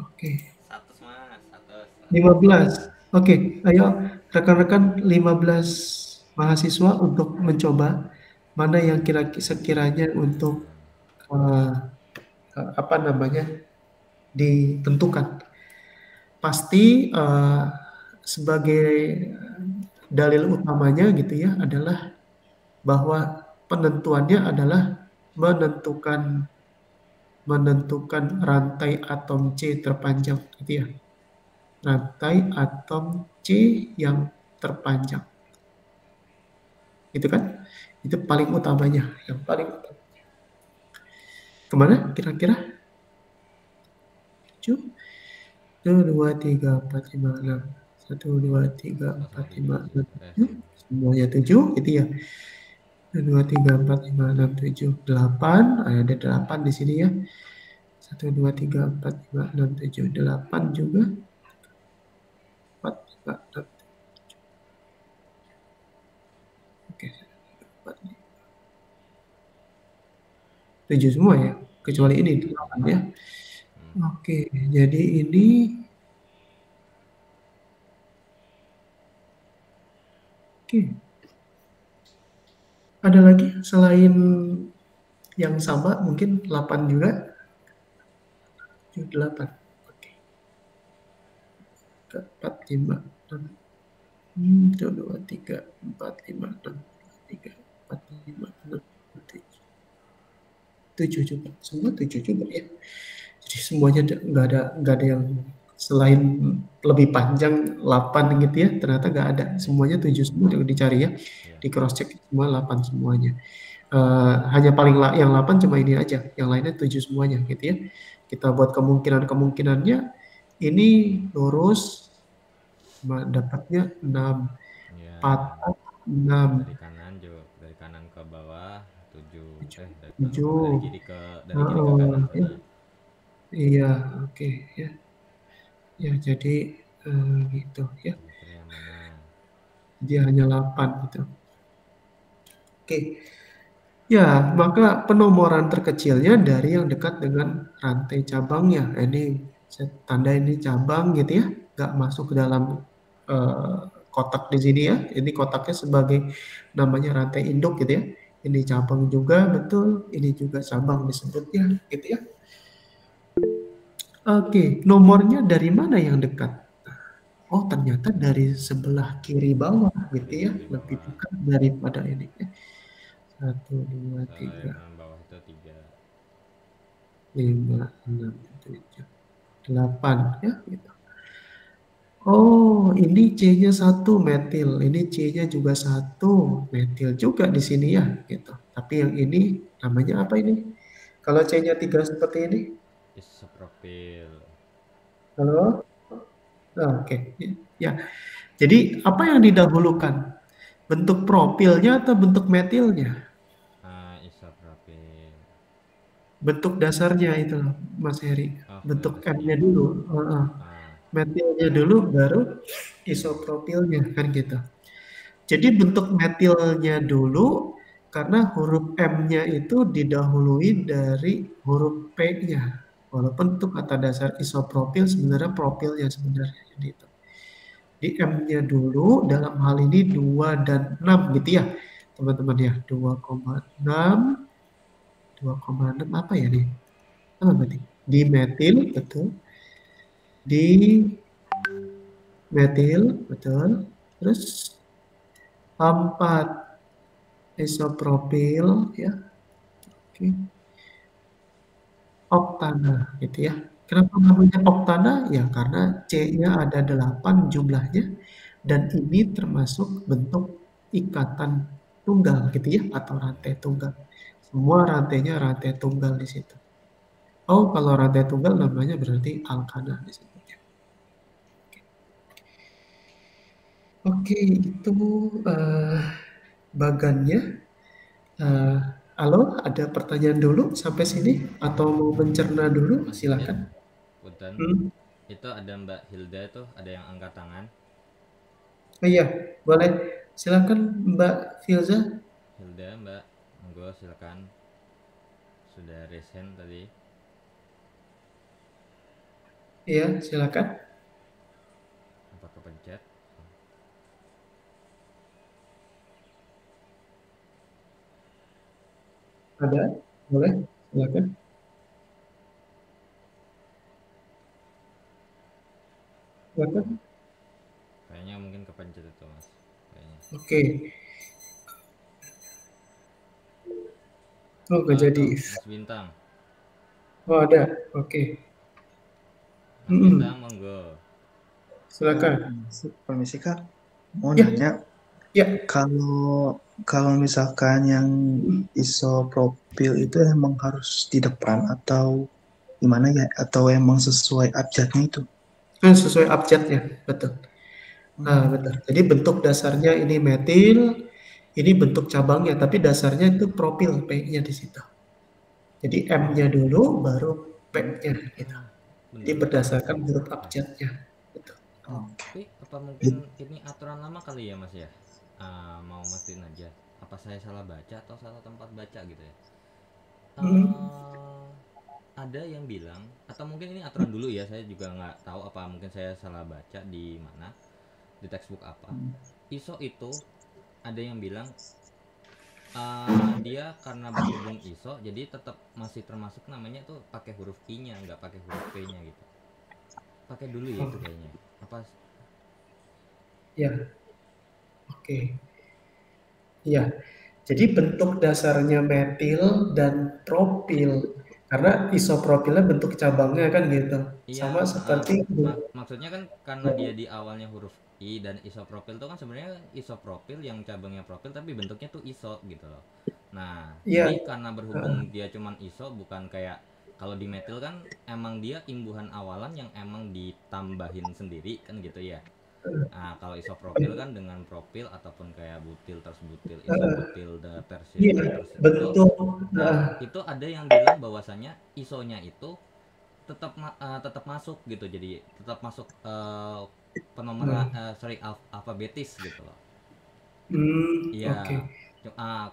Oke. 15. Oke, ayo rekan-rekan 15 mahasiswa untuk mencoba mana yang sekiranya untuk apa namanya ditentukan. Pasti sebagai dalil utamanya gitu ya adalah bahwa penentuannya adalah menentukan rantai atom C terpanjang, gitu ya. Rantai atom C yang terpanjang, itu kan? Itu paling utamanya, yang paling utama. Kemana kira-kira? 7, 1, 2, 3, 4, 5, 6. 1, 2, 3, 4, 5, 6, 7. Semuanya 7, gitu ya. 1, 2, 3, 4, 5, 6, 7, 8. Ada 8 di sini ya. 1, 2, 3, 4, 5, 6, 7, 8 juga. 4, 5, 6. Oke, 4, 7 semua ya. Kecuali ini 8 ya. Oke, jadi ini oke. Ada lagi selain yang sama mungkin 8 juga. 7, 8. Oke. 4, 5, 6. 1, 2, 3, 4, 5, 6. 3, 4, 5, 6, 7. 7 juga. Semua 7 juga ya. Jadi semuanya nggak ada yang selain lebih panjang 8 gitu ya. Ternyata nggak ada. Semuanya 7 semua dicari ya. Di cross check semua 8 semuanya. Hanya paling yang 8 cuma ini aja. Yang lainnya 7 semuanya gitu ya. Kita buat kemungkinannya ini lurus dapatnya 6. Ya. Patah 6. Dari kanan juga, dari kanan ke bawah 7. Dari 7. kiri ke kanan Ya. berarti. Iya, oke ya. Ya, jadi gitu ya. Kira yang mana? Dia hanya 8 gitu. Oke. Ya, maka penomoran terkecilnya dari yang dekat dengan rantai cabangnya. Ini saya tanda ini cabang gitu ya, nggak masuk ke dalam kotak di sini ya. Ini kotaknya sebagai namanya rantai induk gitu ya. Ini cabang juga betul, ini juga cabang disebutnya gitu ya. Oke, nomornya dari mana yang dekat? Oh, ternyata dari sebelah kiri bawah gitu ya, lebih dekat daripada ini. 1, 2, Kalau yang 3. bawah itu 3. 5, 6, 7, 8 ya gitu. Oh, ini C-nya 1 metil, ini C-nya juga 1 metil juga di sini ya gitu. Tapi yang ini namanya apa ini? Kalau C-nya 3 seperti ini. Isopropil. Halo? Oke. Ya. Jadi apa yang didahulukan? Bentuk propilnya atau bentuk metilnya? Isopropil. Bentuk dasarnya itu loh, Mas Heri. Oh, Bentuk dasarnya. M-nya dulu. Metilnya dulu baru isopropilnya kan gitu. Jadi bentuk metilnya dulu karena huruf M-nya itu didahului dari huruf P-nya. Walaupun itu kata dasar isopropil sebenarnya propilnya sebenarnya. Jadi itu. Di M-nya dulu dalam hal ini 2 dan 6 gitu ya. Teman-teman ya, 2,6. 2,6 apa ya nih? Apa berarti? Di metil, betul. Di metil, betul. Terus 4 isopropil ya. Oke. Oktana gitu ya. Kenapa namanya oktana? Ya karena C-nya ada 8 jumlahnya dan ini termasuk bentuk ikatan tunggal gitu ya atau rantai tunggal. Semua rantainya rantai tunggal di situ. Oh, kalau rantai tunggal namanya berarti alkana disebutnya. Oke, itu bagannya. Halo, ada pertanyaan dulu sampai sini atau mau mencerna dulu? Silakan. Punten. Itu ada Mbak Hilda tuh, ada yang angkat tangan. Oh iya, boleh. Silakan Mbak Filza. Hilda, Mbak, monggo silakan. Sudah resen tadi. Iya, silakan. Apa kepencet? Ada, boleh. Silakan. Silakan. Kayaknya mungkin kepencet itu, Mas. Kayaknya. Oke. Oh, nggak jadi. Tuh, Mas Bintang. Oh, ada. Oke. Mas Bintang, monggo. Silakan. Permisi Kak, mau Ya. nanya, Ya. kalau misalkan yang isopropil itu emang harus di depan atau gimana ya? Atau emang sesuai abjadnya itu? Sesuai abjadnya, betul. Betul. Jadi bentuk dasarnya ini metil, ini bentuk cabangnya, tapi dasarnya itu propil, P-nya di situ. Jadi M-nya dulu, baru P-nya gitu. Jadi berdasarkan huruf abjadnya. Betul. Tapi apa mungkin ini aturan lama kali ya Mas ya? Mau mastiin aja. Apa saya salah baca atau salah tempat baca gitu ya? Ada yang bilang, atau mungkin ini aturan dulu ya, saya juga nggak tahu apa mungkin saya salah baca di mana, di textbook apa. ISO itu ada yang bilang dia karena berhubung ISO jadi tetap masih termasuk namanya tuh pakai huruf I-nya, nggak pakai huruf P-nya gitu. Pakai dulu ya itu kayaknya. Apa? Ya. Oke. Ya. Jadi bentuk dasarnya metil dan propil. Karena isopropilnya bentuk cabangnya kan gitu. Iya, Sama seperti maksudnya kan karena dia di awalnya huruf I dan isopropil itu kan sebenarnya isopropil yang cabangnya propil tapi bentuknya tuh iso gitu loh. Nah, Iya. jadi karena berhubung dia cuman iso, bukan kayak kalau di metil kan emang dia imbuhan awalan yang emang ditambahin sendiri kan gitu ya. Nah, kalau isopropil kan dengan propil ataupun kayak butil terus butil, isobutil tersier Iya, terus betul. Nah, itu ada yang bilang bahwasanya isonya itu tetap masuk gitu, jadi tetap masuk penomoran alfabetis gitu loh. Iya. Oke.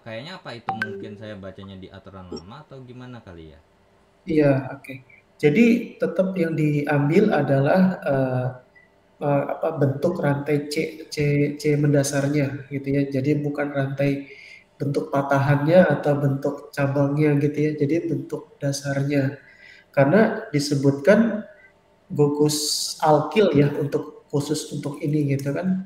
Kayaknya apa itu mungkin saya bacanya di aturan lama atau gimana kali ya? Iya, oke. Jadi tetap yang diambil adalah bentuk rantai C mendasarnya gitu ya. Jadi bukan rantai bentuk patahannya atau bentuk cabangnya gitu ya. Jadi bentuk dasarnya. Karena disebutkan gugus alkil ya untuk khusus untuk ini gitu kan.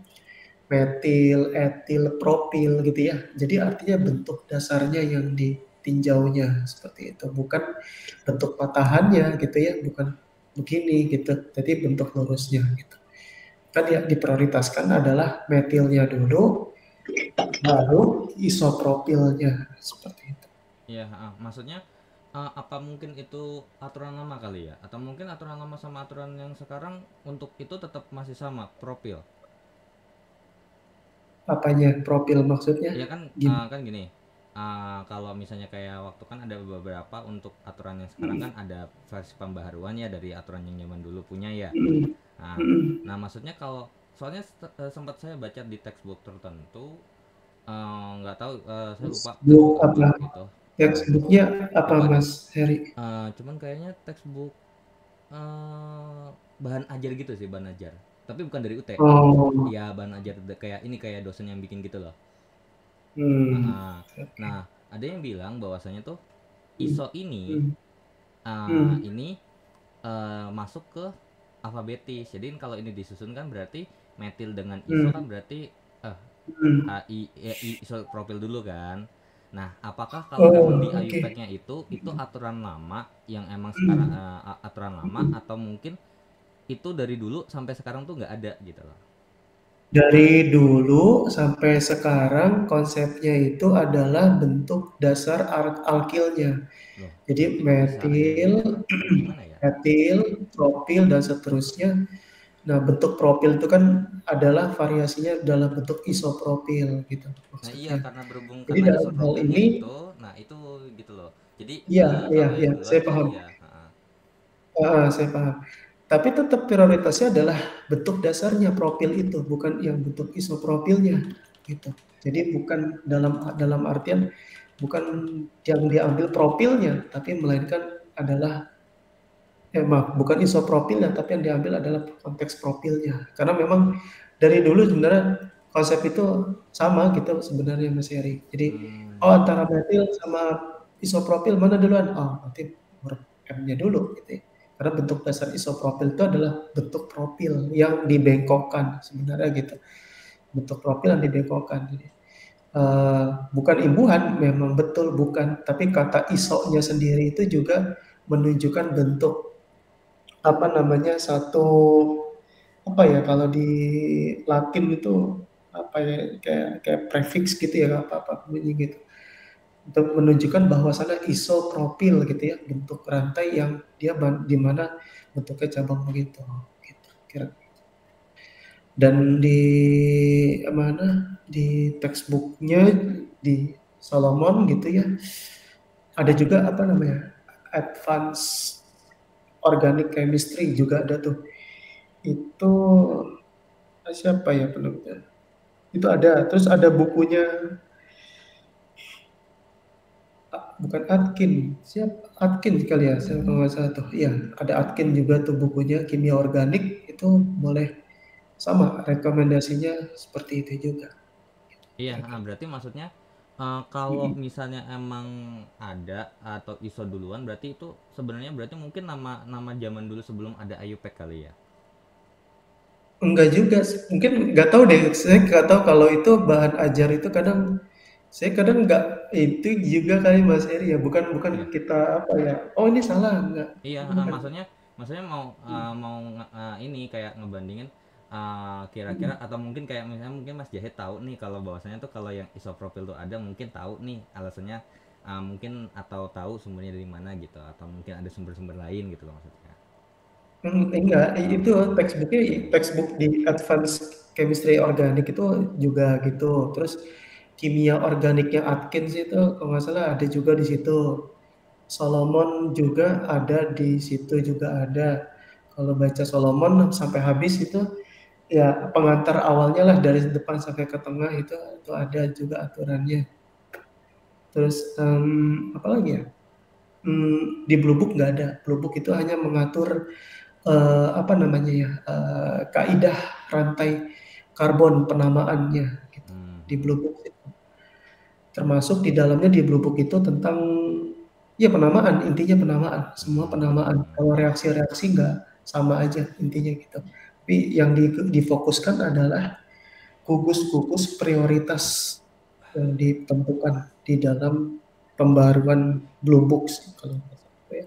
Metil, etil, propil gitu ya. Jadi artinya bentuk dasarnya yang ditinjaunya seperti itu. Bukan bentuk patahannya gitu ya. Bukan begini gitu. Jadi bentuk lurusnya gitu. Kan yang diprioritaskan adalah metilnya dulu, baru isopropilnya seperti itu. Iya, maksudnya apa mungkin itu aturan lama kali ya? Atau mungkin aturan lama sama aturan yang sekarang untuk itu tetap masih sama, propil? Apanya propil maksudnya? Ya kan, kan gini. Kalau misalnya kayak waktu kan ada beberapa untuk aturan yang sekarang kan ada versi pembaharuan ya dari aturan yang zaman dulu punya ya. Nah maksudnya kalau soalnya sempat saya baca di textbook tertentu, nggak tahu saya lupa textbook apa gitu. Textbooknya apa Mas Heri? Cuman kayaknya textbook bahan ajar gitu sih, bahan ajar. Tapi bukan dari UT. Ya bahan ajar kayak ini, kayak dosen yang bikin gitu loh. Nah ada yang bilang bahwasanya tuh ISO ini ini masuk ke alfabetis. Jadi kalau ini disusun kan berarti metil dengan ISO kan berarti isopropil dulu kan. Nah, apakah kalau emang di IUPAC-nya itu aturan lama yang emang sekarang aturan lama, atau mungkin itu dari dulu sampai sekarang tuh nggak ada gitu loh? Dari dulu sampai sekarang konsepnya itu adalah bentuk dasar alkilnya. Jadi metil, etil, propil dan seterusnya. Nah, bentuk propil itu kan adalah variasinya dalam bentuk isopropil gitu maksudnya. Nah, iya, karena berhubung jadi karena dalam hal ini itu, nah itu gitu loh. Jadi iya, saya paham. Saya paham. Tapi tetap prioritasnya adalah bentuk dasarnya propil itu, bukan yang bentuk isopropilnya gitu. Jadi bukan dalam artian bukan yang diambil propilnya, tapi melainkan adalah bukan isopropilnya, tapi yang diambil adalah konteks propilnya. Karena memang dari dulu sebenarnya konsep itu sama gitu sebenarnya Mas Heri. Jadi antara metil sama isopropil mana duluan? Berarti huruf M-nya dulu gitu ya. Karena bentuk dasar isopropil itu adalah bentuk propil yang dibengkokkan sebenarnya gitu. Bentuk propil yang dibengkokkan. Jadi, bukan imbuhan, memang betul bukan, tapi kata ISO-nya sendiri itu juga menunjukkan bentuk apa namanya satu apa ya kalau di Latin itu apa ya kayak prefix gitu ya apa bunyi gitu untuk menunjukkan bahwa sana isopropil gitu ya bentuk rantai yang dia di mana bentuknya cabang begitu gitu kira. Dan di mana di textbooknya di Solomon gitu ya ada juga apa namanya advance organic chemistry juga ada tuh itu siapa ya penerbitnya itu ada terus ada bukunya bukan Atkin siapa Atkin kali ya saya kalau nggak salah tuh iya ada Atkin juga tuh bukunya kimia organik itu boleh sama rekomendasinya seperti itu juga Iya, kira-kira. berarti maksudnya kalau misalnya emang ada atau ISO duluan, berarti itu sebenarnya berarti mungkin nama zaman dulu sebelum ada IUPAC kali ya. Enggak juga mungkin nggak tahu deh saya nggak tahu kalau itu bahan ajar itu kadang saya kadang nggak itu juga kali Mas Eri ya bukan bukan Iya. kita apa ya oh ini salah enggak Iya, bukan. maksudnya mau ini kayak ngebandingin kira-kira atau mungkin kayak misalnya mungkin Mas Jahid tahu nih kalau bahwasanya tuh kalau yang isopropil tuh ada mungkin tahu nih alasannya mungkin atau tahu sumbernya dari mana gitu atau mungkin ada sumber-sumber lain gitu loh maksudnya. Enggak, Oh, itu textbooknya textbook di Advanced Chemistry Organic itu juga gitu. Terus kimia organiknya Atkins itu kalau nggak salah ada juga di situ. Solomon juga ada di situ juga ada. Kalau baca Solomon sampai habis itu ya pengantar awalnya lah dari depan sampai ke tengah itu ada juga aturannya. Terus apa lagi ya? Di Blue Book nggak ada. Blue Book itu hanya mengatur apa namanya ya kaidah rantai karbon penamaannya gitu. hmm. Di Blue Book itu. Termasuk di dalamnya di Blue Book itu tentang ya penamaan intinya penamaan semua penamaan kalau reaksi-reaksi nggak sama aja intinya gitu tapi yang difokuskan adalah gugus-gugus prioritas yang ditentukan di dalam pembaruan Blue Books kalau nggak salah ya.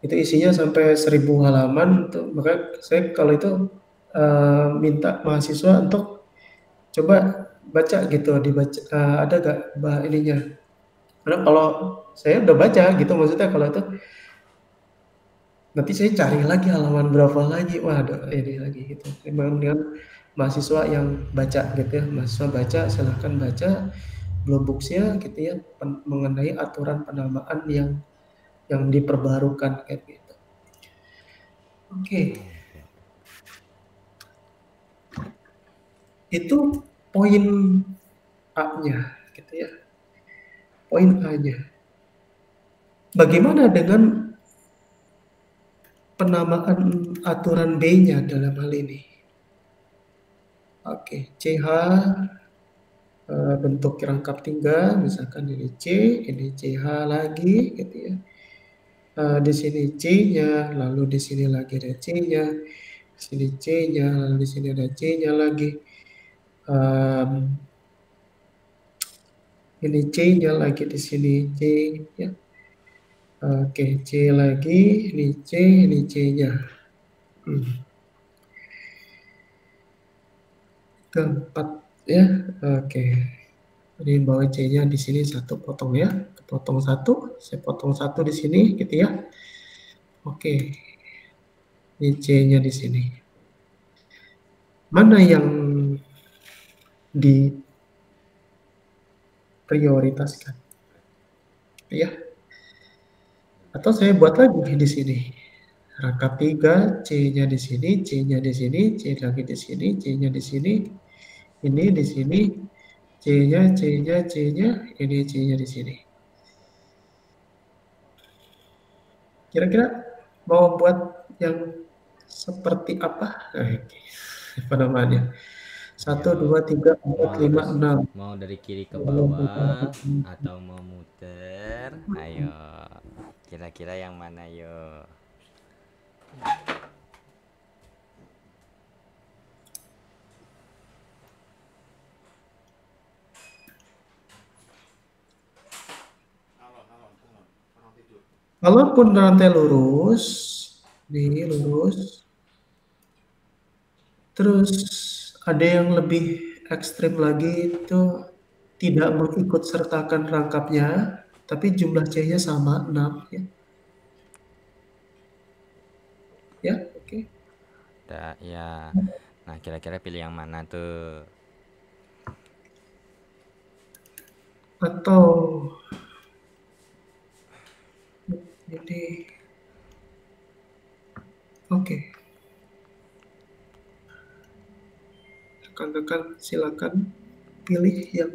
Itu isinya sampai 1000 halaman tuh maka saya kalau itu minta mahasiswa untuk coba baca gitu dibaca ada gak ininya karena kalau saya udah baca gitu maksudnya kalau itu nanti saya cari lagi halaman berapa lagi waduh ini lagi gitu memang dengan mahasiswa yang baca gitu ya mahasiswa baca silahkan baca blue books-nya gitu ya mengenai aturan penamaan yang diperbarukan kayak gitu. Oke. Oke. Itu poin A-nya gitu ya. Poin A-nya. Bagaimana dengan penamaan aturan B-nya dalam hal ini? Oke, CH bentuk rangkap 3, misalkan ini C, ini CH lagi gitu ya. Di sini C-nya, lalu di sini lagi ada C-nya, di sini C-nya, lalu di sini ada C-nya lagi. Ini C-nya lagi di sini C ya. Oke, C lagi, ini C-nya. Keempat ya. Oke. Ini bawa C-nya di sini satu potong ya. Potong satu, saya potong satu di sini gitu ya. Oke. Ini C-nya di sini. Mana yang diprioritaskan? Ya. Atau saya buat lagi di sini. Rangkap 3, C-nya di sini, C-nya di sini, C lagi di sini, C-nya di sini, ini di sini, C-nya, C-nya, C-nya, ini C-nya di sini. Kira-kira mau buat yang seperti apa? Apa namanya? 1, Ayo, 2, 3, 4, 5, 6. mau dari kiri ke bawah atau mau muter? Ayo, kira-kira yang mana yo? Kalaupun rantai lurus, nih lurus, terus ada yang lebih ekstrim lagi itu tidak mengikut sertakan rangkapnya, tapi jumlah C-nya sama 6 ya. Ya, oke. Ya. Nah, kira-kira pilih yang mana tuh? Atau ini oke. Rekan-rekan silakan pilih yang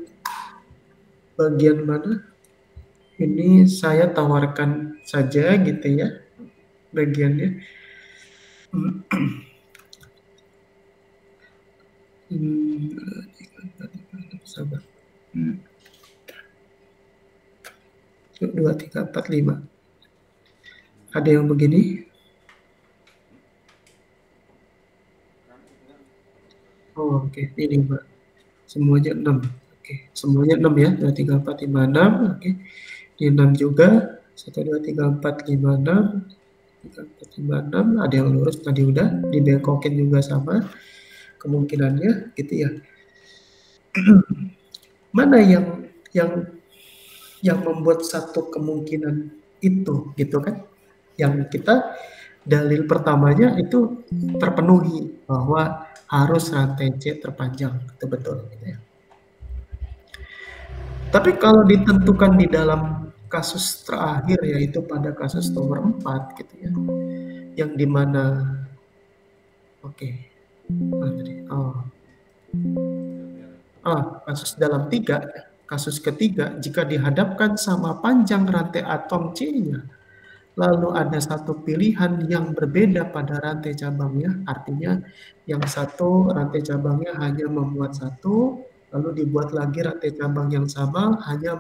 bagian mana. Ini saya tawarkan saja gitu ya bagiannya. Sabar. 2, 3, 4, 5. Ada yang begini. Oh, oke. Ini Mbak. Semuanya 6. Oke. Semuanya 6 ya. 2, 3, 4, 5, 6. Oke. Ini 6 juga. 1, 2, 3, 4, 5, 6. 3, 4, 5, 6. Ada yang lurus tadi udah. Dibengkokin juga sama. Kemungkinannya gitu ya. Mana yang membuat satu kemungkinan itu gitu kan? Yang kita dalil pertamanya itu terpenuhi bahwa harus rantai C terpanjang, itu betul gitu ya. Tapi kalau ditentukan di dalam kasus terakhir yaitu pada kasus nomor 4 gitu ya, yang dimana kasus dalam 3, kasus ketiga, jika dihadapkan sama panjang rantai atom C-nya, lalu ada satu pilihan yang berbeda pada rantai cabangnya, artinya yang satu rantai cabangnya hanya memuat satu, lalu dibuat lagi rantai cabang yang sama hanya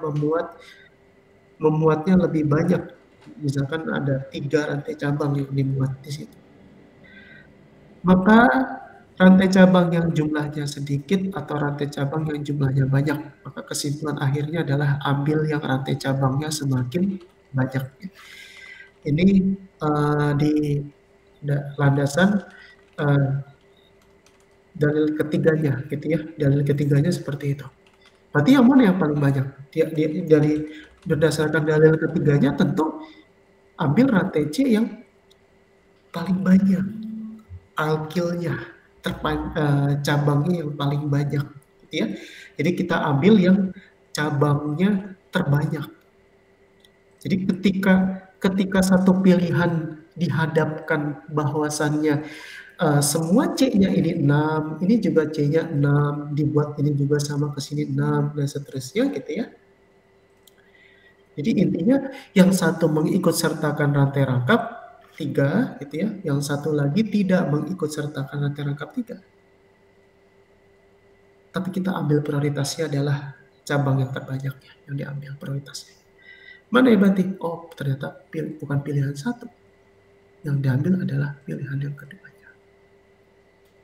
memuatnya lebih banyak, misalkan ada 3 rantai cabang yang dimuat di situ. Maka rantai cabang yang jumlahnya sedikit atau rantai cabang yang jumlahnya banyak, maka kesimpulan akhirnya adalah ambil yang rantai cabangnya semakin banyak. Ini di landasan dalil ketiganya gitu ya. Dalil ketiganya seperti itu. Berarti yang mana yang paling banyak? Dari berdasarkan dalil ketiganya tentu ambil rantai C yang paling banyak. Alkilnya, cabangnya yang paling banyak gitu ya. Jadi kita ambil yang cabangnya terbanyak. Jadi ketika satu pilihan dihadapkan bahwasannya semua C-nya ini 6, ini juga C-nya 6, dibuat ini juga sama ke sini 6 dan seterusnya gitu ya. Jadi intinya yang satu mengikut sertakan rantai rangkap 3 gitu ya, yang satu lagi tidak mengikut sertakan rantai rangkap 3. Tapi kita ambil prioritasnya adalah cabang yang terbanyak ya, yang diambil prioritasnya. Mana ya berarti? Oh, ternyata bukan pilihan satu. Yang diambil adalah pilihan yang keduanya.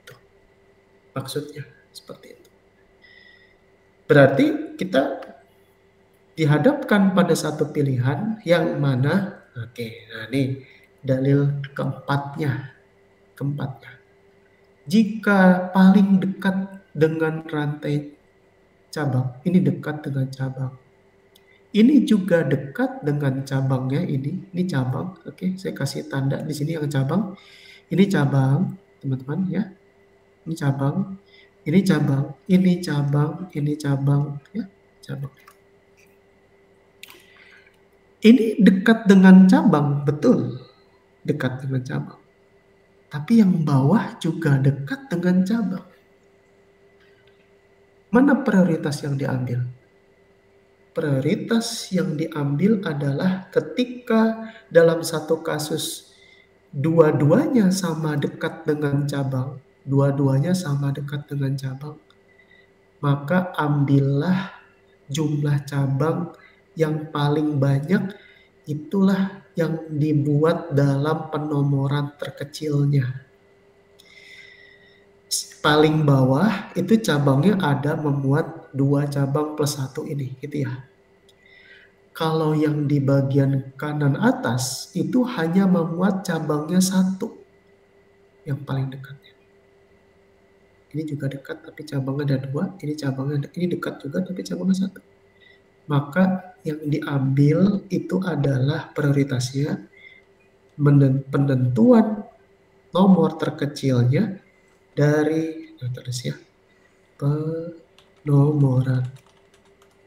Tuh. Maksudnya seperti itu. Berarti kita dihadapkan pada satu pilihan yang mana, nah nih dalil keempatnya. Jika paling dekat dengan rantai cabang, ini dekat dengan cabang. Ini juga dekat dengan cabangnya ini cabang. Oke, saya kasih tanda di sini yang cabang. Ini cabang, teman-teman ya. Ini cabang, ini cabang, ini cabang, ini cabang ya, cabang. Ini dekat dengan cabang, betul. Dekat dengan cabang. Tapi yang bawah juga dekat dengan cabang. Mana prioritas yang diambil? Prioritas yang diambil adalah ketika dalam satu kasus dua-duanya sama dekat dengan cabang, maka ambillah jumlah cabang yang paling banyak, itulah yang dibuat dalam penomoran terkecilnya. Paling bawah itu cabangnya ada memuat 2 cabang plus 1 ini gitu ya. Kalau yang di bagian kanan atas itu hanya memuat cabangnya satu, yang paling dekatnya. Ini juga dekat tapi cabangnya ada dua, ini dekat juga tapi cabangnya satu. Maka yang diambil itu adalah prioritasnya penentuan nomor terkecilnya dari penomoran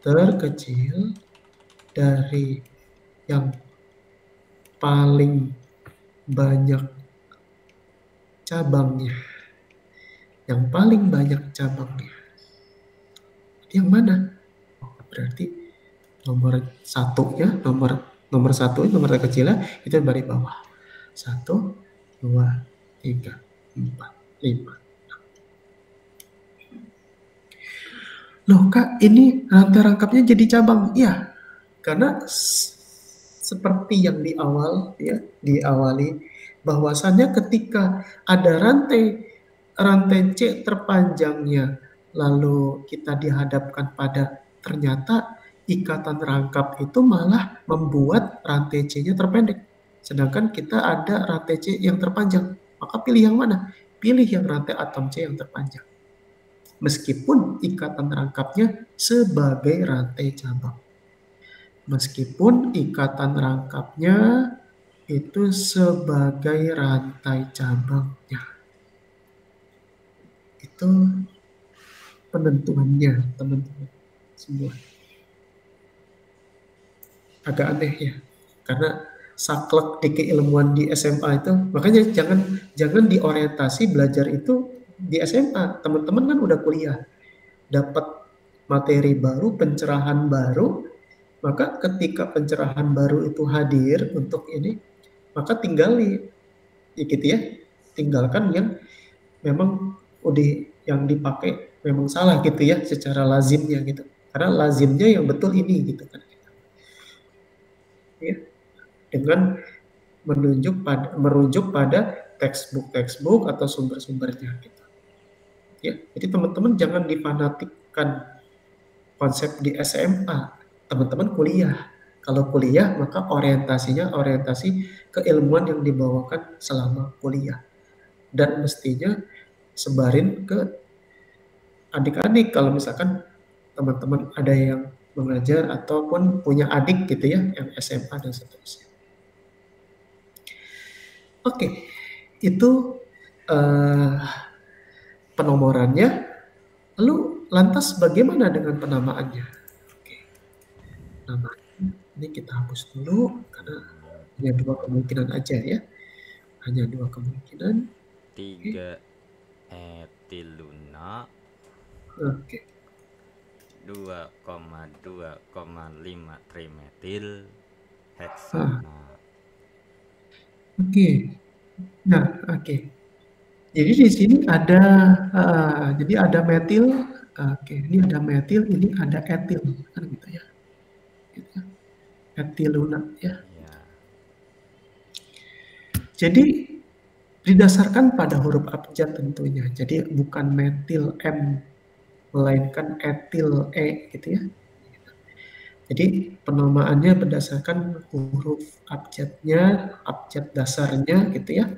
terkecil dari yang paling banyak cabangnya. Yang paling banyak cabangnya. Yang mana? Berarti nomor satunya, nomor satu, nomor terkecilnya itu dari bawah. 1, 2, 3, 4, 5. Loh Kak, ini rantai rangkapnya jadi cabang. Iya, karena seperti yang di awal ya, diawali bahwasannya ketika ada rantai C terpanjangnya, lalu kita dihadapkan pada ternyata ikatan rangkap itu malah membuat rantai C-nya terpendek. Sedangkan kita ada rantai C yang terpanjang. Maka pilih yang mana? Pilih yang rantai atom C yang terpanjang. Meskipun ikatan rangkapnya sebagai rantai cabang. Meskipun ikatan rangkapnya itu sebagai rantai cabangnya. Itu penentuannya, teman-teman semua. Agak aneh ya, karena saklek di keilmuan di SMA itu, makanya jangan diorientasi belajar itu di SMA. Teman-teman kan udah kuliah, dapat materi baru, pencerahan baru, maka ketika pencerahan baru itu hadir untuk ini, maka tinggalkan yang memang udah yang dipakai memang salah gitu ya secara lazimnya gitu. Karena lazimnya yang betul ini gitu kan. Ya, dengan merujuk pada textbook atau sumber-sumbernya gitu. Ya, jadi teman-teman jangan difanatikkan konsep di SMA. Teman-teman kuliah. Kalau kuliah maka orientasinya orientasi keilmuan yang dibawakan selama kuliah. Dan mestinya sebarin ke adik-adik kalau misalkan teman-teman ada yang mengajar ataupun punya adik gitu ya yang SMA dan seterusnya. Oke, itu penomorannya. Lalu lantas bagaimana dengan penamaannya? Oke, namanya ini kita hapus dulu karena hanya 2 kemungkinan aja ya. Hanya 2 kemungkinan. 3 etiluna. Oke. 2,2,5 trimetil heksana. Oke. Nah, oke. Jadi di sini ada metil. Oke, ini ada metil, ini ada etil kan gitu ya. Gitu. Etiluna ya. Ya. Jadi didasarkan pada huruf abjad tentunya. Jadi bukan metil M melainkan etil E gitu ya. Jadi penamaannya berdasarkan huruf abjadnya, abjad dasarnya gitu ya.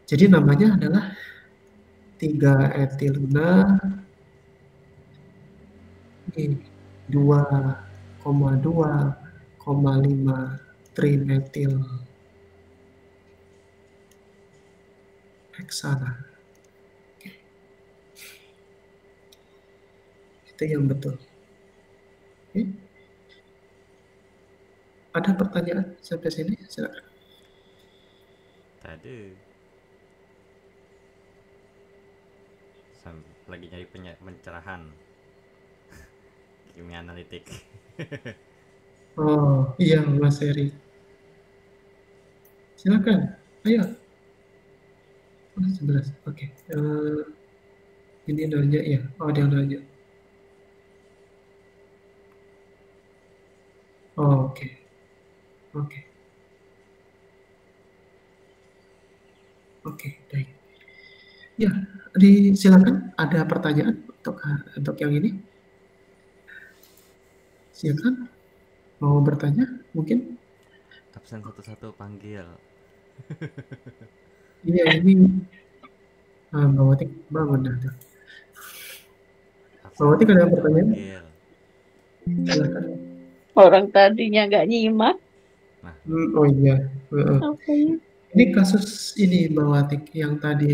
Jadi namanya adalah 3 etiluna 2,2,5 trimetil heksana. Itu yang betul. Oke. Ada pertanyaan sampai sini? Silakan. Tadi lagi nyari pencerahan kimia analitik. Oh iya Mas Heri. Silakan. Ayo. 11. Oke. Ini nanya ya. Oh ada yang nanya. Oh, oke. Oke. Oke, baik. Ya, silakan ada pertanyaan untuk yang ini? Silakan. mau bertanya mungkin? Absen satu-satu panggil. Iya ini Mbak Wati bangun dah tuh. Mbak Absen Wati ada satu-satu pertanyaan? panggil. Silakan. Orang tadinya nggak nyimak. Nah, Oh iya. Heeh. Apa ya? Ini kasus ini Mbak Wati yang tadi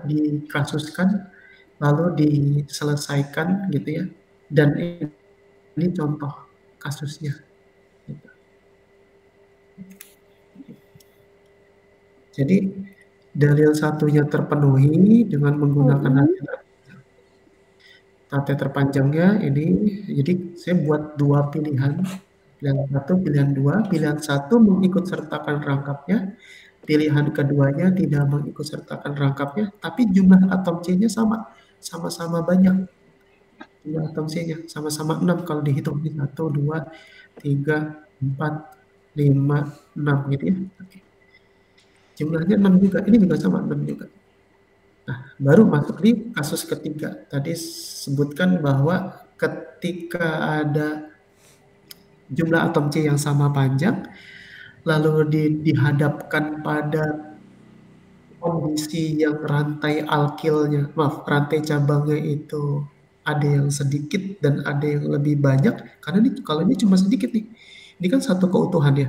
dikasuskan lalu diselesaikan gitu ya. Dan ini contoh kasusnya. Gitu. Jadi dalil satunya terpenuhi dengan menggunakan rantai terpanjangnya ini. Jadi saya buat dua pilihan. Pilihan satu, pilihan dua. Pilihan satu mengikut sertakan rangkapnya. Pilihan keduanya tidak mengikut sertakan rangkapnya. Tapi jumlah atom C-nya sama-sama banyak. Jumlah atom C-nya sama-sama 6 kalau dihitung. Ini 1, 2, 3, 4, 5, 6 gitu ya. Oke. Jumlahnya 6 juga. Ini juga sama 6 juga. Nah, baru masuk di kasus ketiga. Tadi sebutkan bahwa ketika ada jumlah atom C yang sama panjang, lalu dihadapkan pada kondisi yang rantai rantai cabangnya itu ada yang sedikit dan ada yang lebih banyak, karena kalau ini cuma sedikit nih, ini kan satu keutuhan ya.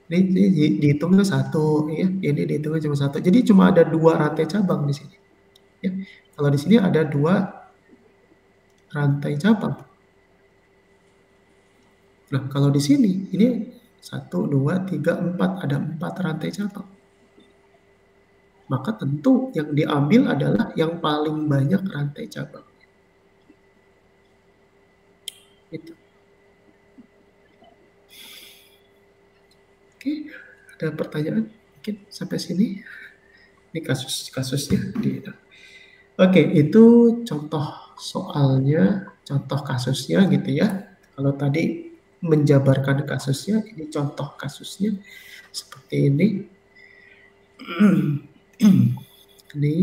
Ini dihitungnya satu, ya, ini dihitungnya cuma satu. Jadi cuma ada dua rantai cabang di sini. Ya. Kalau di sini ada dua rantai cabang. Nah, kalau di sini ini 1, 2, 3, 4 ada 4 rantai cabang. Maka tentu yang diambil adalah yang paling banyak rantai cabang. Itu. Oke, ada pertanyaan mungkin sampai sini? Ini kasusnya. Oke, itu contoh soalnya, contoh kasusnya gitu ya. Kalau tadi menjabarkan kasusnya, ini contoh kasusnya seperti ini. Ini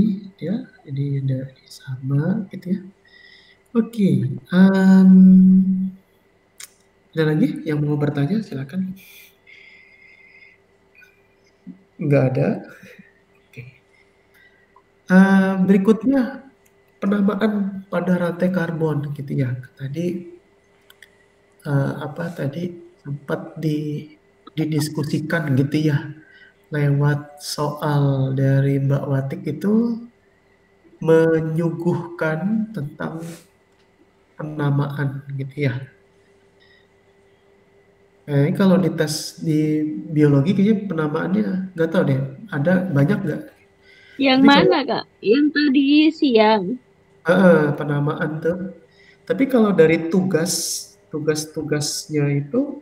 ya, ini ada sama gitu ya. Oke, ada lagi yang mau bertanya? Silakan. Nggak ada. Oke. Berikutnya penamaan pada rantai karbon gitu ya. Tadi tadi sempat didiskusikan gitu ya lewat soal dari Mbak Watik itu menyuguhkan tentang penamaan gitu ya. Ini kalau di tes di biologi kayaknya penamaannya nggak tahu deh, ada banyak nggak? Yang Tapi mana, Kak? Yang tadi siang. penamaan tuh. Tapi kalau dari tugas-tugasnya itu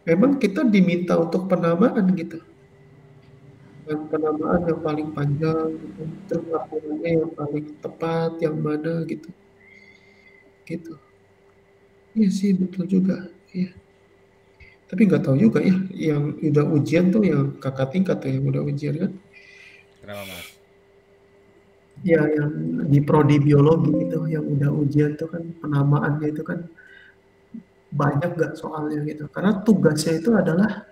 memang kita diminta untuk penamaan gitu. Yang penamaan yang paling panjang gitu. Terus laporannya yang paling tepat yang mana gitu. Gitu. Iya sih betul juga. Iya. Tapi nggak tahu juga ya yang udah ujian tuh yang kakak tingkat tuh yang udah ujian kan. kenapa Mas? Ya yang di prodi biologi itu yang udah ujian tuh kan penamaannya itu kan banyak gak soalnya gitu. Karena tugasnya itu adalah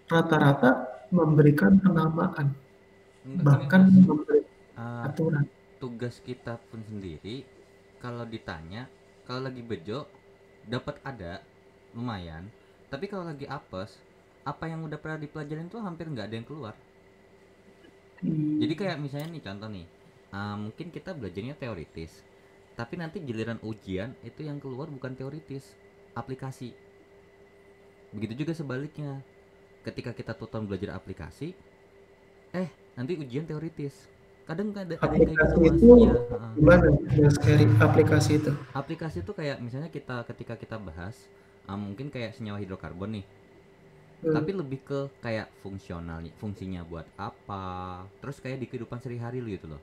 rata-rata memberikan penamaan, Enggak gini bahkan Mas. memberi Uh, aturan. tugas kita pun sendiri kalau ditanya, kalau lagi bejo dapat ada lumayan, tapi kalau lagi apes, apa yang udah pernah dipelajarin tuh hampir nggak ada yang keluar. Jadi kayak misalnya nih contoh nih, mungkin kita belajarnya teoritis, tapi nanti giliran ujian itu yang keluar bukan teoritis, aplikasi. Begitu juga sebaliknya, ketika kita total belajar aplikasi, nanti ujian teoritis. Kadang ada yang kayak gitu Aplikasi Mas. itu Iya. gimana Mas Keri, aplikasi itu? Aplikasi itu kayak misalnya ketika kita bahas, mungkin kayak senyawa hidrokarbon nih, tapi lebih ke kayak fungsional nih, fungsinya buat apa, terus kayak di kehidupan sehari-hari gitu loh.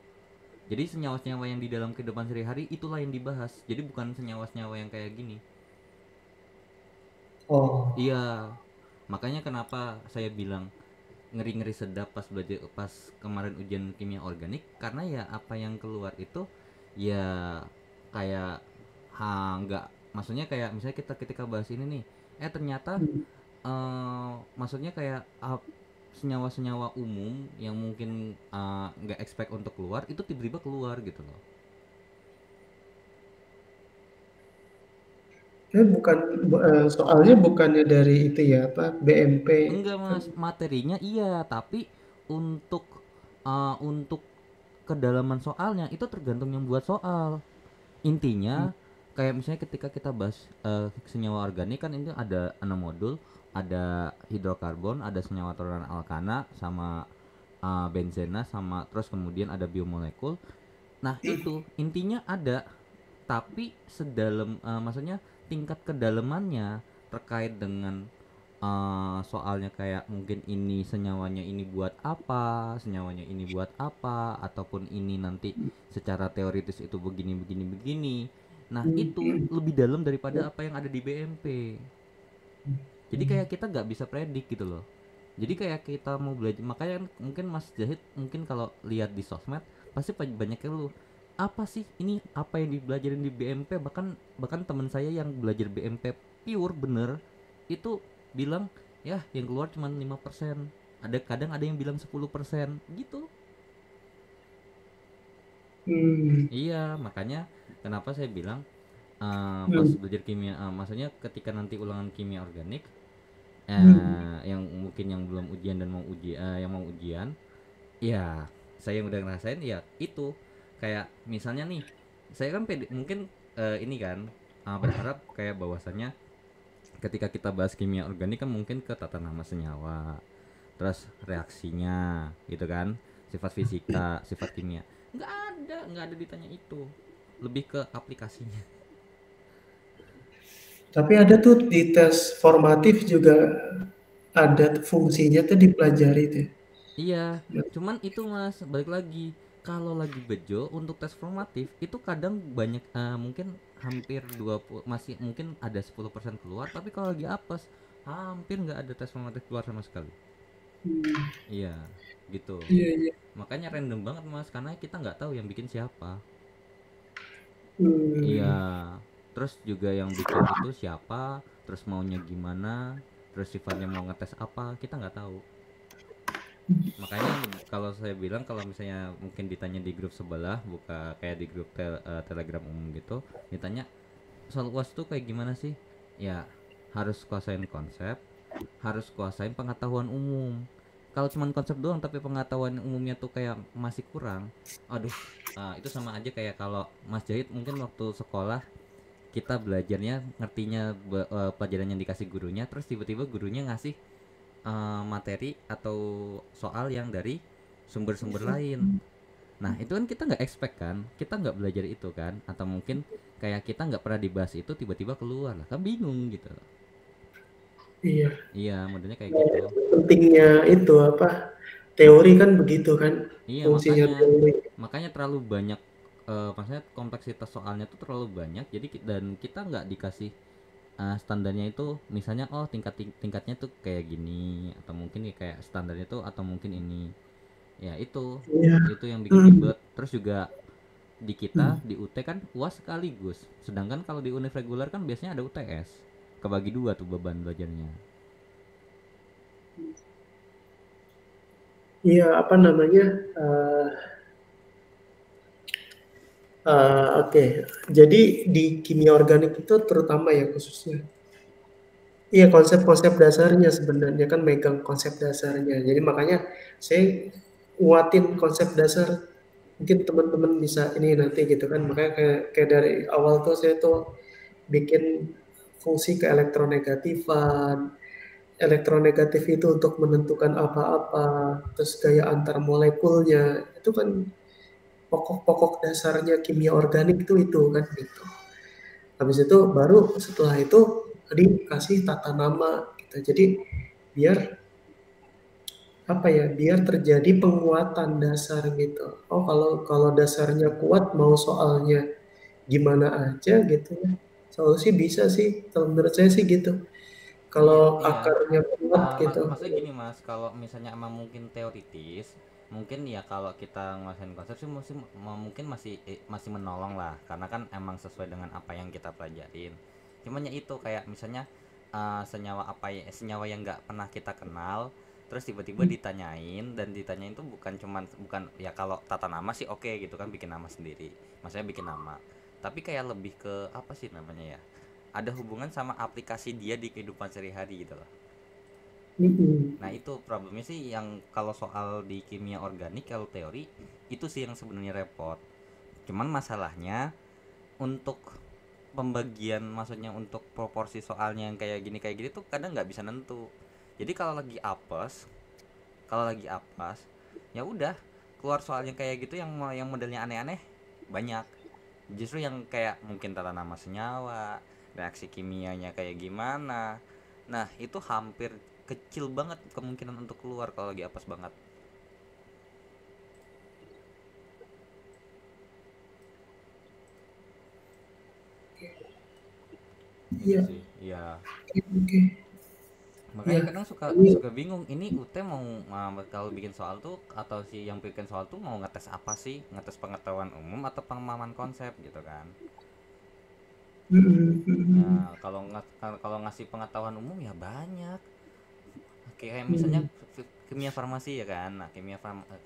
Jadi senyawa-senyawa yang di dalam kehidupan sehari-hari itulah yang dibahas, jadi bukan senyawa-senyawa yang kayak gini. Oh, Iya, makanya kenapa saya bilang ngeri-ngeri sedap pas kemarin ujian kimia organik, karena ya apa yang keluar itu ya kayak nggak maksudnya kayak misalnya kita ketika bahas ini nih, ternyata Hmm. maksudnya kayak senyawa-senyawa umum yang mungkin nggak expect untuk keluar itu tiba-tiba keluar gitu loh. Bukan, soalnya bukannya dari itu ya, apa, BMP Enggak kan? mas, materinya iya, tapi untuk kedalaman soalnya itu tergantung yang buat soal. Intinya kayak misalnya ketika kita bahas senyawa organik kan ini ada 6 modul, ada hidrokarbon, ada senyawa toleran alkana, sama benzena, sama terus kemudian ada biomolekul. Nah itu intinya ada, tapi sedalam maksudnya tingkat kedalamannya terkait dengan soalnya kayak mungkin ini senyawanya ini buat apa, senyawanya ini buat apa, ataupun ini nanti secara teoritis itu begini begini begini. Nah itu lebih dalam daripada apa yang ada di BMP. Jadi kayak kita nggak bisa predik gitu loh. Jadi kayak kita mau belajar, makanya kan mungkin Mas Zahid mungkin kalau lihat di sosmed pasti banyak yang lu apa sih ini apa yang dibelajarin di BMP, bahkan bahkan teman saya yang belajar BMP pure bener itu bilang ya yang keluar cuma 5%, ada kadang ada yang bilang 10% gitu. Hmm. Iya makanya kenapa saya bilang pas Hmm. belajar kimia, maksudnya ketika nanti ulangan kimia organik Hmm. yang mungkin yang belum ujian dan mau yang mau ujian, ya saya yang udah ngerasain ya itu kayak misalnya nih saya kan mungkin ini kan berharap kayak bahwasannya ketika kita bahas kimia organik kan mungkin ke tata nama senyawa, terus reaksinya gitu kan, sifat fisika, sifat kimia. Nggak ada ditanya itu, lebih ke aplikasinya. Tapi ada tuh di tes formatif juga ada fungsinya tuh dipelajari tuh. Iya, cuman itu mas, balik lagi. Kalau lagi bejo untuk tes formatif itu kadang banyak mungkin hampir 20 masih mungkin ada 10% keluar, tapi kalau lagi apes hampir nggak ada tes formatif keluar sama sekali. Hmm. Iya, gitu. Iya, iya. Makanya random banget mas, karena kita nggak tahu yang bikin siapa. Iya, Hmm. terus juga yang bikin itu siapa, terus maunya gimana, terus sifatnya mau ngetes apa, kita nggak tahu. Makanya kalau saya bilang kalau misalnya mungkin ditanya di grup sebelah, buka kayak di grup telegram umum gitu, ditanya soal UAS tuh kayak gimana sih, ya harus kuasain konsep, harus kuasain pengetahuan umum. Kalau cuman konsep doang tapi pengetahuan umumnya tuh kayak masih kurang, aduh, itu sama aja kayak kalau Mas Jahid mungkin waktu sekolah kita belajarnya ngertinya pelajaran yang dikasih gurunya, terus tiba-tiba gurunya ngasih materi atau soal yang dari sumber-sumber lain. Nah itu kan kita nggak expect kan, kita nggak belajar itu kan, atau mungkin kayak kita nggak pernah dibahas itu tiba-tiba keluar lah, kan bingung gitu. Iya. Iya modelnya kayak Nah, gitu. itu pentingnya itu apa? Teori kan begitu kan, Iya fungsinya makanya teori. makanya terlalu banyak, maksudnya kompleksitas soalnya tuh terlalu banyak, jadi dan kita nggak dikasih standarnya itu misalnya oh tingkatnya tuh kayak gini, atau mungkin ya kayak standarnya tuh atau mungkin ini. Ya Iya. itu yang bikin Hmm. ribet. Terus juga di kita di UT kan UAS sekaligus. Sedangkan kalau di univ reguler kan biasanya ada UTS. Kebagi dua tuh beban belajarnya. Iya, apa namanya? Oke. Jadi di kimia organik itu terutama ya khususnya. Iya, konsep-konsep dasarnya sebenarnya kan megang konsep dasarnya. Jadi makanya saya kuatin konsep dasar. Mungkin teman-teman bisa ini nanti gitu kan. Makanya kayak dari awal tuh saya tuh bikin fungsi keelektronegatifan. Elektronegatif itu untuk menentukan apa-apa, terus gaya antar molekulnya. Itu kan pokok-pokok dasarnya kimia organik itu kan gitu. Habis itu baru setelah itu dikasih tata nama gitu. Jadi biar apa ya? Biar terjadi penguatan dasar gitu. Oh, kalau kalau dasarnya kuat mau soalnya gimana aja gitu ya. Solusi bisa sih. Kalau menurut saya sih gitu. Iya, Kalau iya. akarnya kuat gitu. Maksudnya gini mas, kalau misalnya emang mungkin teoritis, mungkin ya kalau kita nguasain konsep sih mungkin masih masih menolong lah, karena kan emang sesuai dengan apa yang kita pelajarin. cuman ya itu kayak misalnya senyawa apa ya, senyawa yang nggak pernah kita kenal, terus tiba-tiba ditanyain tuh bukan ya, kalau tata nama sih oke gitu kan, bikin nama sendiri, maksudnya bikin nama, tapi kayak lebih ke apa sih namanya ya, ada hubungan sama aplikasi dia di kehidupan sehari-hari gitu loh. Mm-mm. Nah itu problemnya sih, yang kalau soal di kimia organik kalau teori itu sih yang sebenarnya repot. Cuman masalahnya untuk pembagian, maksudnya untuk proporsi soalnya yang kayak gini tuh kadang nggak bisa nentu. Jadi kalau lagi apes ya udah keluar soalnya kayak gitu yang modelnya aneh-aneh banyak. Justru yang kayak mungkin tata nama senyawa, reaksi kimianya kayak gimana, nah itu hampir kecil banget kemungkinan untuk keluar kalau lagi apes banget. Itu Iya, sih ya, oke. makanya Ya, kadang suka ini suka bingung ini UT mau kalau bikin soal tuh, atau si yang bikin soal tuh mau ngetes apa sih, ngetes pengetahuan umum atau pemahaman konsep gitu kan. mm-mm, mm-mm, Nah kalau ngasih pengetahuan umum ya banyak, kayak misalnya mm. kimia farmasi ya kan. Nah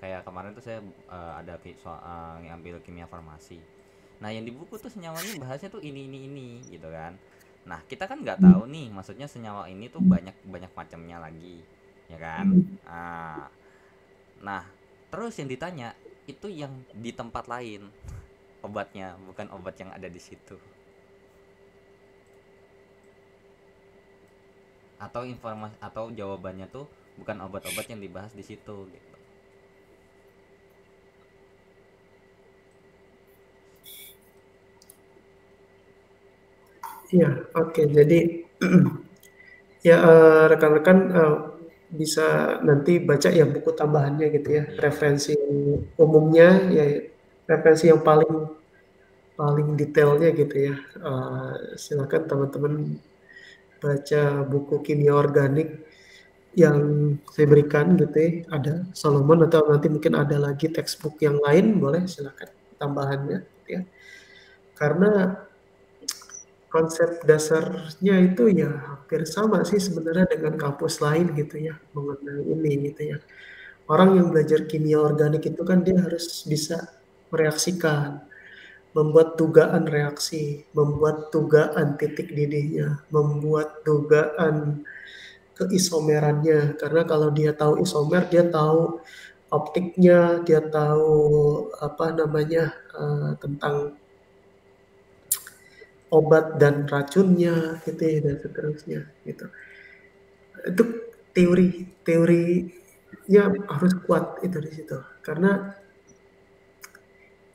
kayak kemarin tuh saya ada soal ngambil kimia farmasi. Nah yang di buku tuh senyawanya bahasnya tuh ini gitu kan. Nah kita kan nggak tahu nih, maksudnya senyawa ini tuh banyak banyak macamnya lagi ya kan. Nah terus yang ditanya itu yang di tempat lain obatnya, bukan obat yang ada di situ, atau informasi atau jawabannya tuh bukan obat-obat yang dibahas di situ gitu. Iya, oke. Jadi ya rekan-rekan bisa nanti baca ya buku tambahannya gitu ya, Iya iya. referensi umumnya ya, referensi yang paling paling detailnya gitu ya. Silakan teman-teman baca buku kimia organik yang saya berikan gitu ya. Ada Solomon atau nanti mungkin ada lagi textbook yang lain, boleh silakan tambahannya gitu ya. Karena konsep dasarnya itu ya hampir sama sih sebenarnya dengan kampus lain gitu ya mengenai ini gitu ya. Orang yang belajar kimia organik itu kan dia harus bisa mereaksikan, membuat dugaan reaksi, membuat dugaan titik didihnya, membuat dugaan keisomerannya. Karena kalau dia tahu isomer, dia tahu optiknya, dia tahu apa namanya tentang obat dan racunnya gitu ya, dan seterusnya gitu. Itu teorinya harus kuat itu di situ. Karena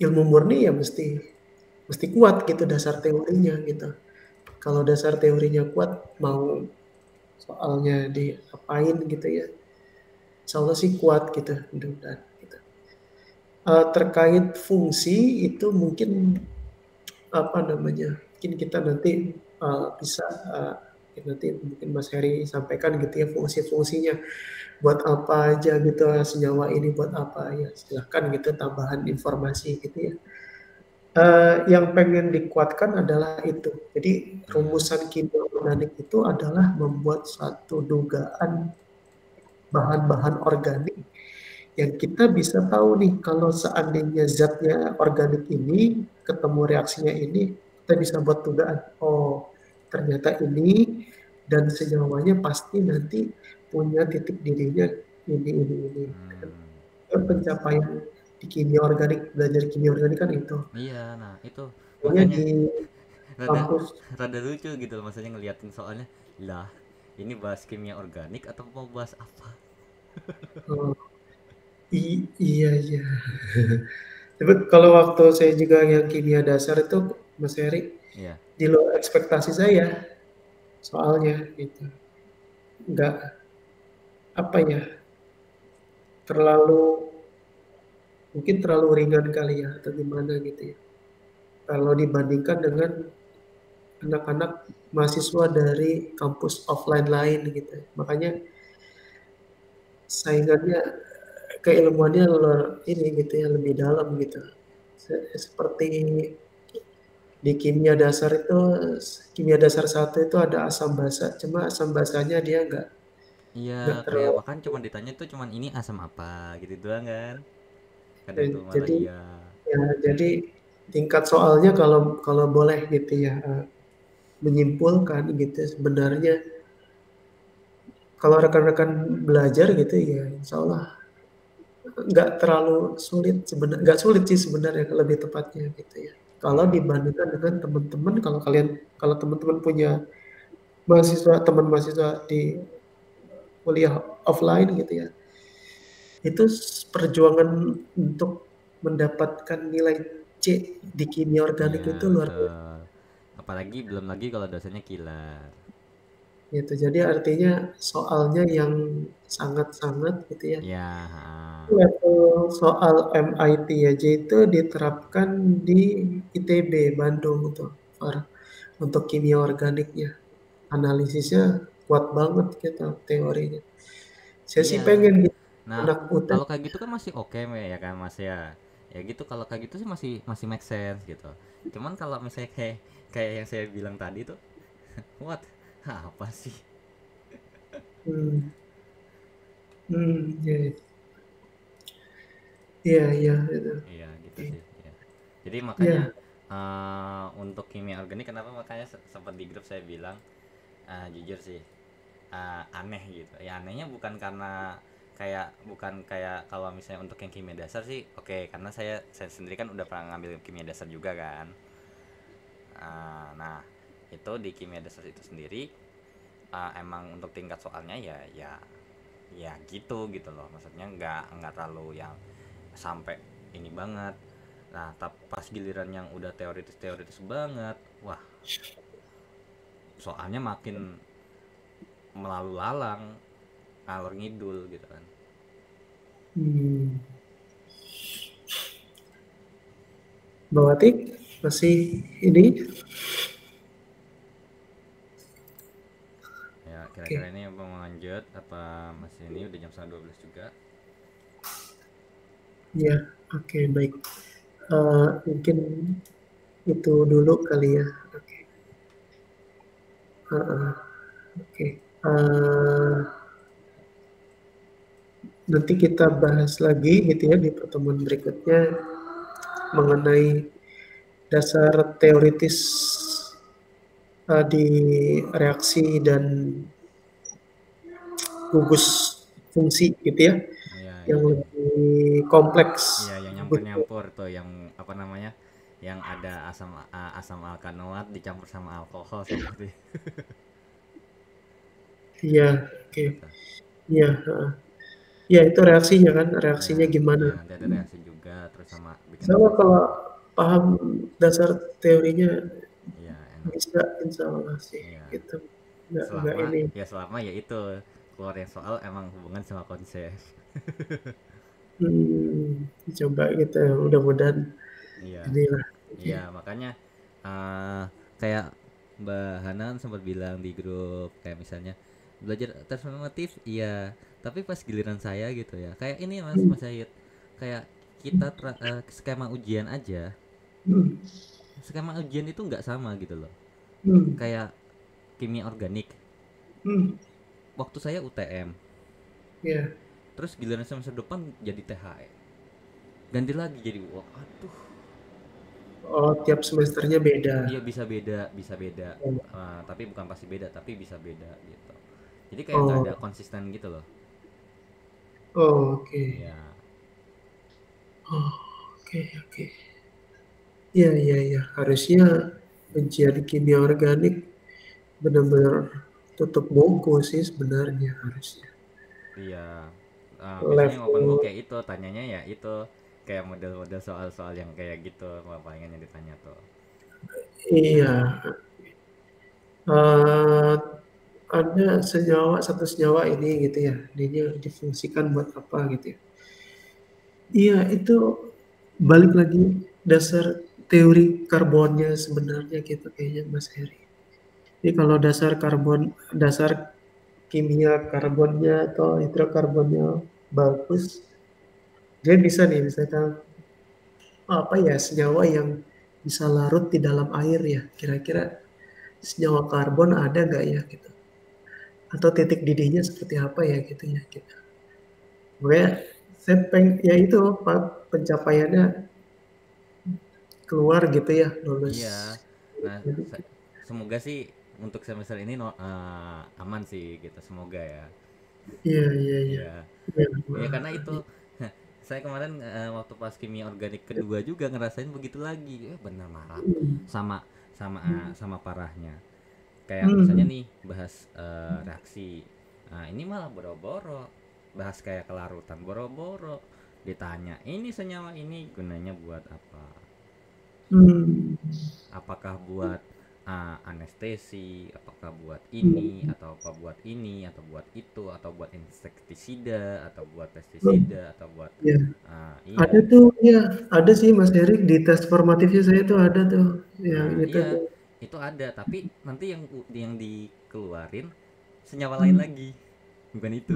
ilmu murni ya mesti kuat gitu dasar teorinya gitu. Kalau dasar teorinya kuat, mau soalnya diapain gitu ya, insya Allah sih kuat gitu, mudah-mudahan gitu. Terkait fungsi itu mungkin apa namanya, mungkin kita nanti bisa nanti mungkin Mas Heri sampaikan gitu ya fungsi-fungsinya buat apa aja gitu, senyawa ini buat apa ya, silahkan gitu tambahan informasi gitu ya. Yang pengen dikuatkan adalah itu. Jadi Iya. rumusan kimia organik itu adalah membuat satu dugaan bahan-bahan organik yang kita bisa tahu nih kalau seandainya zatnya organik ini ketemu reaksinya ini, kita bisa buat dugaan. Oh, ternyata ini dan senyawanya pasti nanti punya titik didihnya ini. Hmm. Pencapaian di kimia organik, belajar kimia organik kan itu. Iya, nah itu Pokoknya makanya di rada kampus rada lucu gitu loh, maksudnya ngeliatin soalnya lah, ini bahas kimia organik atau mau bahas apa. oh, iya. Tapi kalau waktu saya juga yang kimia dasar itu Mas Heri Iya. di luar ekspektasi saya soalnya gitu. Nggak apa ya, terlalu mungkin terlalu ringan kali ya atau gimana gitu ya. Kalau dibandingkan dengan anak-anak mahasiswa dari kampus offline lain gitu. Makanya saingannya keilmuannya luar ini gitu ya, lebih dalam gitu. Seperti Di kimia dasar itu, kimia dasar 1 itu ada asam basa, cuma asam basanya dia Iya, nggak kayak terlalu. bahkan cuma ditanya tuh cuman ini asam apa gitu doang kan. Kadang tuh malah Jadi iya. ya, jadi tingkat soalnya kalau kalau boleh gitu ya, menyimpulkan gitu sebenarnya kalau rekan-rekan belajar gitu ya insya Allah nggak terlalu sulit sebenarnya, nggak sulit sih sebenarnya lebih tepatnya gitu ya. Kalau Iya. dibandingkan dengan teman-teman, kalau teman-teman punya mahasiswa, teman mahasiswa di kuliah offline gitu ya, itu perjuangan untuk mendapatkan nilai C di kimia organik Iya, itu luar biasa betul. Apalagi belum lagi kalau dosennya killer. gitu. Jadi artinya soalnya yang sangat-sangat gitu ya. Iya, heeh. Level soal MIT aja itu diterapkan di ITB Bandung tuh, untuk kimia organiknya. Analisisnya kuat banget gitu teorinya. Saya sih Iya. pengen gitu, Nah, anak UTEK. kalau kayak gitu kan masih oke ya kan Mas ya. Ya gitu kalau kayak gitu sih masih masih make sense gitu. Cuman kalau misalnya kayak kayak yang saya bilang tadi tuh, what? Apa sih? Hmm, ya, iya, iya, itu. Iya gitu sih. Iya. Jadi makanya Ya, untuk kimia organik kenapa makanya sempat di grup saya bilang jujur sih aneh gitu. Ya anehnya bukan karena kayak bukan kayak kalau misalnya untuk yang kimia dasar sih oke, karena saya sendiri kan udah pernah ngambil kimia dasar juga kan. Nah itu di kimia dasar itu sendiri emang untuk tingkat soalnya ya gitu gitu loh, maksudnya nggak terlalu yang sampai ini banget. Nah pas giliran yang udah teoritis teoritis banget, wah soalnya makin melalu lalang ngalor ngidul gitu kan. hmm. Mbak Wati masih ini? Ya kira-kira Oke, ini mau lanjut apa masih ini udah jam setengah 12 juga. ya, oke, baik. Mungkin itu dulu kali ya. Oke, oke. Nanti kita bahas lagi gitu ya di pertemuan berikutnya mengenai dasar teoritis di reaksi dan gugus fungsi gitu ya, Iya yang iya lebih kompleks. iya, yang Butuh. nyampur-nyampur tuh yang apa namanya, yang ada asam alkanoat dicampur sama alkohol seperti Iya, oke. gitu. Iya, heeh. Iya, itu reaksinya kan, Ya reaksinya gimana. ya nanti ada reaksi juga terus sama bikin Sama kalau paham dasar teorinya iya enak. bisa insya Allah sih Iya, gitu. Nggak ini. selama ya itu keluar yang soal emang hubungan sama konsep. Coba gitu ya, mudah-mudahan Iya inilah. Oke. iya, makanya kayak Mbak Hanan sempat bilang di grup kayak misalnya belajar transformatif iya, tapi pas giliran saya gitu ya kayak ini Mas Hmm, Syahid, kayak kita skema ujian aja, hmm, skema ujian itu nggak sama gitu loh. hmm, Kayak kimia organik hmm, waktu saya UTM, ya. terus giliran semester depan jadi THE, ganti lagi jadi wah aduh. Oh, tiap semesternya beda. Iya bisa beda, Oh, tapi bukan pasti beda tapi bisa beda gitu. Jadi kayak nggak ada oh, konsisten gitu loh. oke. Iya Oh, oke, oke. Iya, iya, iya. Harusnya ujian kimia organik benar-benar tutup buku sih sebenarnya harusnya. iya. Biasanya yang open book Level, kayak itu tanyanya ya itu kayak model-model soal-soal yang kayak gitu palingan yang ditanya tuh. iya. eh ada satu senyawa ini gitu ya. Ini difungsikan buat apa gitu ya. Iya, itu balik lagi dasar teori karbonnya sebenarnya gitu kayaknya Mas Heri. Jadi kalau dasar kimia karbonnya atau hidrokarbonnya bagus, dia bisa nih misalkan apa ya senyawa yang bisa larut di dalam air ya. Kira-kira senyawa karbon ada nggak ya gitu. Atau titik didihnya seperti apa ya gitu ya. Gitu. Makanya saya ya itu Pak, pencapaiannya keluar gitu ya, lulus. Iya. Nah, semoga sih untuk semester ini aman sih gitu. Semoga ya. Iya, iya, iya. Iya. Iya, Iya karena itu saya kemarin waktu pas kimia organik kedua juga ngerasain begitu lagi. Bener malah sama sama sama parahnya. Kayak misalnya nih bahas reaksi. Nah, ini malah boro-boro bahas kayak kelarutan boro-boro ditanya ini senyawa ini gunanya buat apa? Apakah buat anestesi, apakah buat ini atau apa buat ini atau buat itu atau buat insektisida atau buat pestisida atau buat Ya. iya. Ada tuh ya, ada sih Mas Erik di tes formatifnya saya tuh ada tuh yang itu Iya, tuh. itu ada tapi nanti yang dikeluarin senyawa lain lagi bukan itu.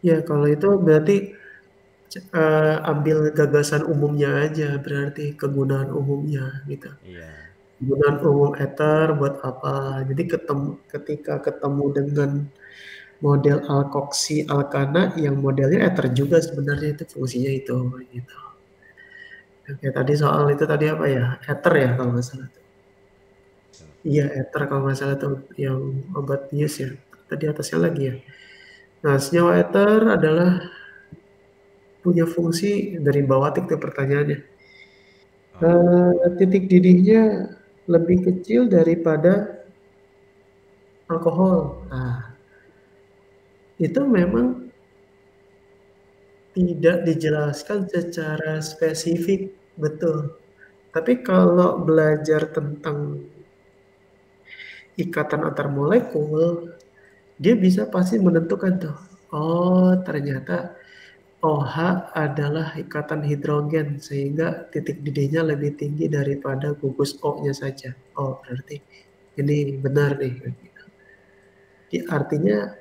Ya kalau itu berarti ambil gagasan umumnya aja, berarti kegunaan umumnya gitu. Iya. Kegunaan umum ether buat apa? Jadi ketika ketemu dengan model alkoksi alkana yang modelnya ether juga sebenarnya itu fungsinya itu gitu. Oke, tadi soal itu tadi apa ya? Ether ya kalau nggak salah. Iya, ether kalau nggak salah tuh yang obat bius ya. Tadi atasnya lagi ya. Nah, senyawa ether adalah punya fungsi dari bawatik tuh pertanyaannya. Titik didihnya lebih kecil daripada alkohol. Nah, itu memang tidak dijelaskan secara spesifik, betul. Tapi kalau belajar tentang ikatan antar molekul, dia bisa pasti menentukan tuh. Oh, ternyata OH adalah ikatan hidrogen sehingga titik didihnya lebih tinggi daripada gugus O-nya saja. Oh, berarti ini benar nih. Jadi artinya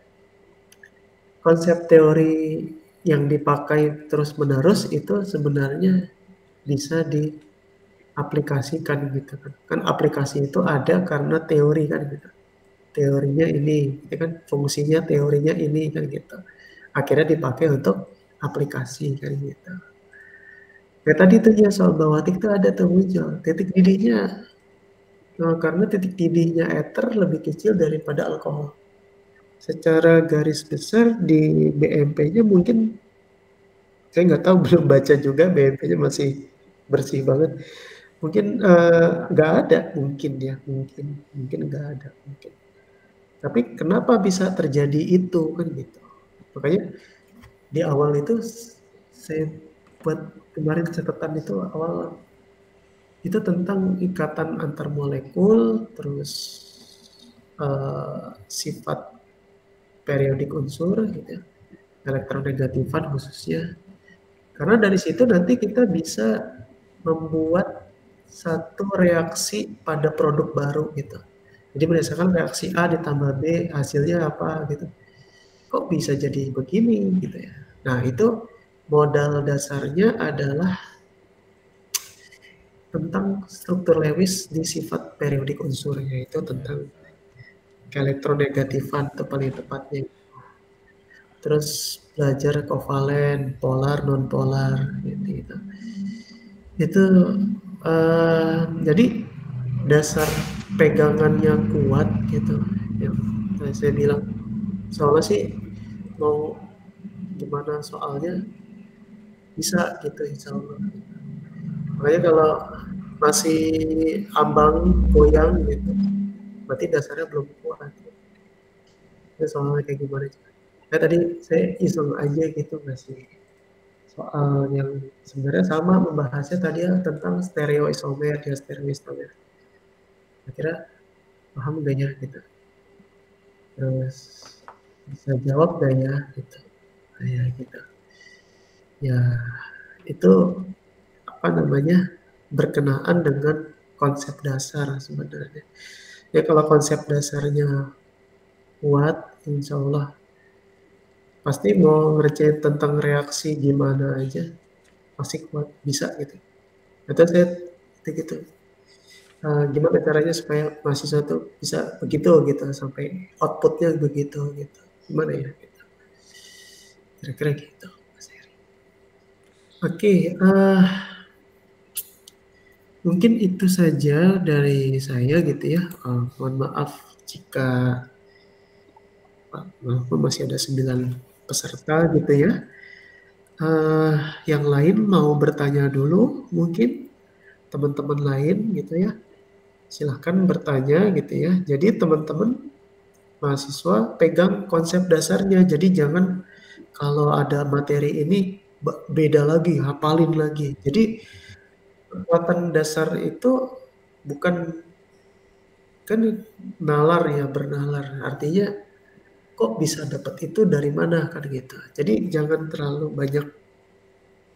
konsep teori yang dipakai terus-menerus itu sebenarnya bisa diaplikasikan gitu kan. Kan aplikasi itu ada karena teori kan gitu. Teorinya ini, itu kan fungsinya teorinya ini kan gitu. Akhirnya dipakai untuk aplikasi kan gitu. Ya tadi tuh ya soal bawatik tuh ada tuh muncul titik didihnya karena titik didihnya ether lebih kecil daripada alkohol. Secara garis besar di BMP-nya mungkin saya nggak tahu belum baca juga BMP-nya masih bersih banget. Mungkin nggak ada mungkin ya mungkin nggak ada mungkin. Tapi kenapa bisa terjadi itu kan gitu. Makanya di awal itu saya buat kemarin catatan itu awal itu tentang ikatan antar molekul, terus sifat periodik unsur, gitu ya, elektronegatifan khususnya. Karena dari situ nanti kita bisa membuat satu reaksi pada produk baru gitu. Jadi berdasarkan reaksi A ditambah B hasilnya apa gitu. Kok bisa jadi begini gitu ya. Nah itu modal dasarnya adalah tentang struktur Lewis di sifat periodik unsur, yaitu tentang elektronegatifan itu paling tepatnya. Terus belajar kovalen, polar, non polar, gitu. Itu jadi dasar pegangannya kuat gitu. Yang saya bilang, soalnya sih mau gimana soalnya bisa gitu insya Allah. Makanya kalau masih ambang goyang gitu, berarti dasarnya belum kuat. Itu soalnya kayak gimana? Nah tadi saya iseng aja gitu ngasih soal yang sebenarnya sama membahasnya tadi ya tentang stereoisomer dan stereoisomer. Akhirnya paham gak ya gitu. Terus bisa jawab gak ya gitu. Kayak gitu. Ya itu apa namanya berkenaan dengan konsep dasar sebenarnya. Ya kalau konsep dasarnya kuat, insya Allah pasti mau ngerjain tentang reaksi gimana aja, pasti kuat, bisa gitu. Atau saya gitu. Gimana caranya supaya mahasiswa tuh bisa begitu gitu sampai outputnya begitu gitu. Gimana ya? Gitu. Kira-kira gitu. Oke, mungkin itu saja dari saya gitu ya. Mohon maaf jika walaupun masih ada 9 peserta gitu ya. Yang lain mau bertanya dulu mungkin teman-teman lain gitu ya. Silahkan bertanya gitu ya. Jadi teman-teman mahasiswa pegang konsep dasarnya. Jadi jangan kalau ada materi ini beda lagi, hafalin lagi. Jadi kekuatan dasar itu bukan kan nalar ya, bernalar. Artinya kok bisa dapat itu dari mana kan gitu. Jadi jangan terlalu banyak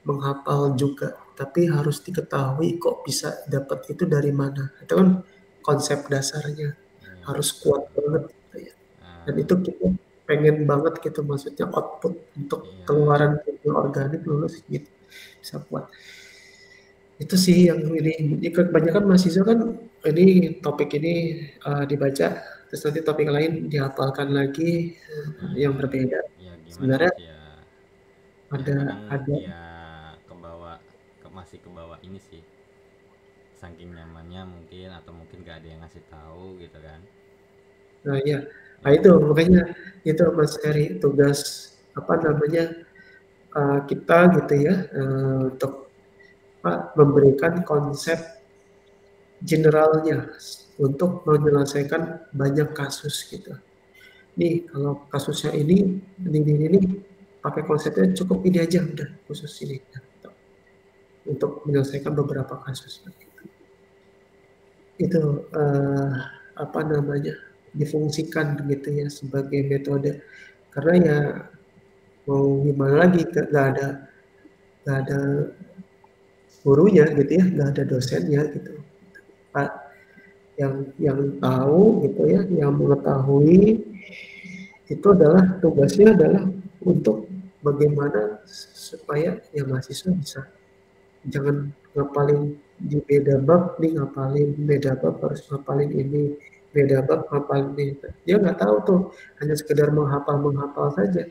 menghafal juga, tapi harus diketahui kok bisa dapat itu dari mana. Itu kan konsep dasarnya harus kuat banget gitu ya. Dan itu kita pengen banget gitu, maksudnya output untuk keluaran kimia organik lulus gitu bisa kuat. Itu sih yang ini kebanyakan mahasiswa kan ini topik ini dibaca terus nanti topik lain dihafalkan lagi yang berbeda. Ya gimana Sebenarnya Mas, ya ada kadang ya masih kebawa ini sih, saking nyamannya mungkin, atau mungkin gak ada yang ngasih tahu gitu kan. Nah ya, nah itu makanya itu Mas Heri tugas apa namanya kita gitu ya untuk memberikan konsep generalnya untuk menyelesaikan banyak kasus gitu. Nih kalau kasusnya ini pakai konsepnya cukup ini aja udah khusus ini gitu. Untuk menyelesaikan beberapa kasus itu apa namanya difungsikan gitu ya sebagai metode, karena ya mau gimana lagi nggak ada gurunya gitu ya, nggak ada dosennya gitu. Pak yang tahu gitu ya, yang mengetahui itu adalah tugasnya adalah untuk bagaimana supaya ya mahasiswa bisa jangan ngapalin di beda bab nih, ngapalin beda bab harus ngapalin ini, beda bab ngapalin ini. Dia nggak tahu tuh, hanya sekedar menghafal saja.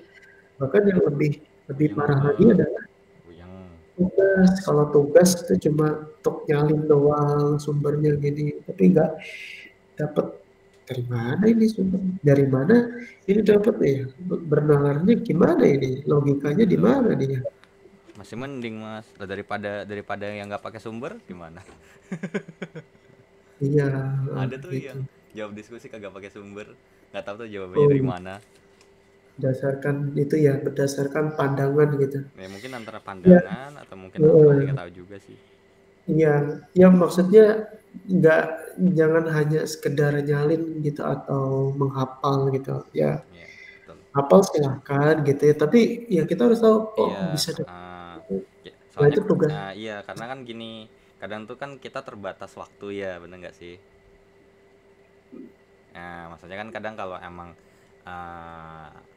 Bahkan yang lebih parah lagi adalah tugas. Kalau tugas itu cuma untuk nyalin doang sumbernya gini, tapi nggak dapat dari mana ini sumber, dari mana ini dapat ya, bernalarnya gimana ini, logikanya di mana nih ya. Masih mending Mas daripada yang nggak pakai sumber gimana. Iya ada tuh gitu. yang jawab diskusi kagak pakai sumber, nggak tahu tuh jawabannya dari mana. Berdasarkan itu ya, berdasarkan pandangan gitu ya mungkin antara pandangan atau mungkin apa, nggak tahu juga sih. Iya, ya maksudnya jangan hanya sekedar nyalin gitu atau menghafal gitu ya. Hafal silahkan gitu ya, tapi ya kita harus tahu bisa dapat soalnya itu tugas. Iya, karena kan gini, kadang tuh kan kita terbatas waktu ya, bener nggak sih? Nah maksudnya kan kadang kalau emang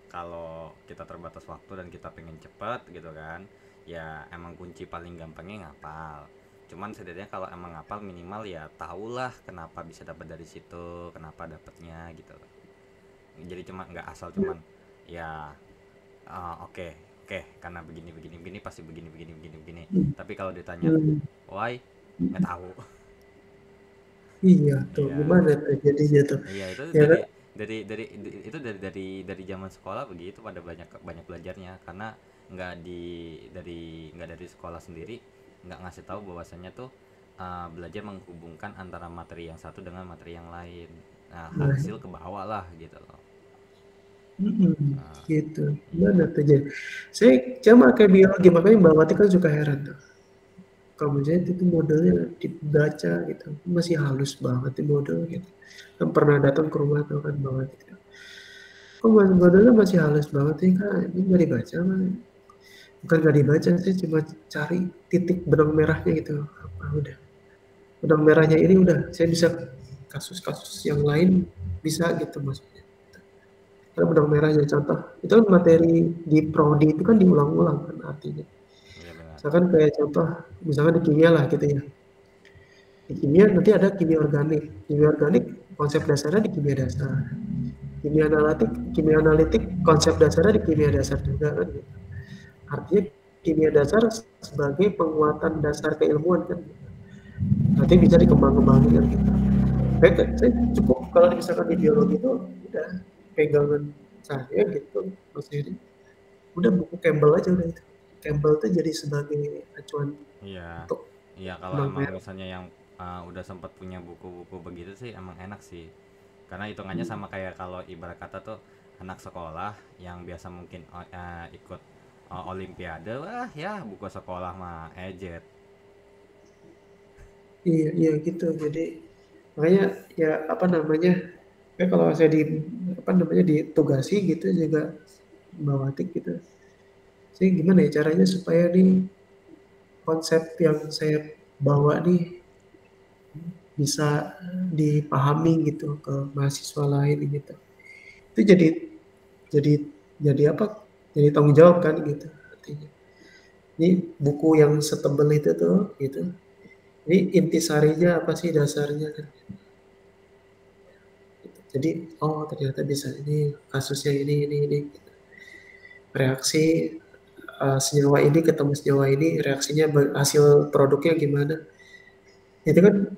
kalau kita terbatas waktu dan kita pengen cepet gitu kan, ya emang kunci paling gampangnya ngapal. Cuman setidaknya kalau emang ngapal minimal ya tahulah kenapa bisa dapat dari situ, kenapa dapatnya gitu. Jadi cuma nggak asal cuman ya oke, karena begini pasti begini. Tapi kalau ditanya why, nggak tahu. Iya tuh, gimana tuh jadinya tuh. Iya itu dari zaman sekolah begitu, pada banyak belajarnya, karena nggak dari sekolah sendiri nggak ngasih tahu bahwasannya tuh belajar menghubungkan antara materi yang satu dengan materi yang lain. Nah hasil ke bawah lah gitu loh. Gitu, gimana tuh jadi. Saya cuma kayak biologi, makanya Mbak Wati kan suka heran tuh. Kamu jadi itu modelnya dibaca gitu, masih halus banget di model gitu. Kan pernah datang ke rumah tuh kan banget gitu. Kok modelnya masih halus banget sih Kak? Ini nggak dibaca mah. Bukan nggak dibaca, saya cuma cari titik benang merahnya gitu. Udah. Benang merahnya ini udah, saya bisa kasus-kasus yang lain bisa gitu maksudnya. Karena benang merahnya contoh, itu kan materi di prodi itu kan diulang-ulang kan artinya. Misalkan kayak contoh, misalkan di kimia lah gitu ya. Di kimia nanti ada kimia organik. Kimia organik konsep dasarnya di kimia dasar. Kimia analitik konsep dasarnya di kimia dasar juga kan. Gitu. Artinya kimia dasar sebagai penguatan dasar keilmuan kan. Nanti bisa dikembang-kembangin kan gitu. Saya cukup kalau misalkan di biologi itu udah pegangan saya gitu Mas Heri. Udah buku Campbell aja udah itu. Campbell itu jadi sebagai acuan Iya, untuk iya kalau kembang emang merah. misalnya yang udah sempat punya buku-buku begitu sih emang enak sih. Karena hitungannya sama kayak kalau ibarat kata tuh anak sekolah yang biasa mungkin ikut olimpiade, wah ya buku sekolah mah ejet. Iya, iya gitu. Jadi makanya ya apa namanya? Kalau saya di apa namanya ditugasi gitu juga bawa tik gitu. Saya gimana ya caranya supaya nih konsep yang saya bawa nih bisa dipahami gitu ke mahasiswa lain gitu. Itu jadi jadi apa? Jadi tanggung jawab kan gitu artinya. Ini buku yang setebel itu tuh gitu. Ini intisarinya apa sih dasarnya kan? Gitu. Jadi oh ternyata bisa ini kasusnya ini gitu. Reaksi senyawa ini ketemu senyawa ini reaksinya hasil produknya gimana? Itu kan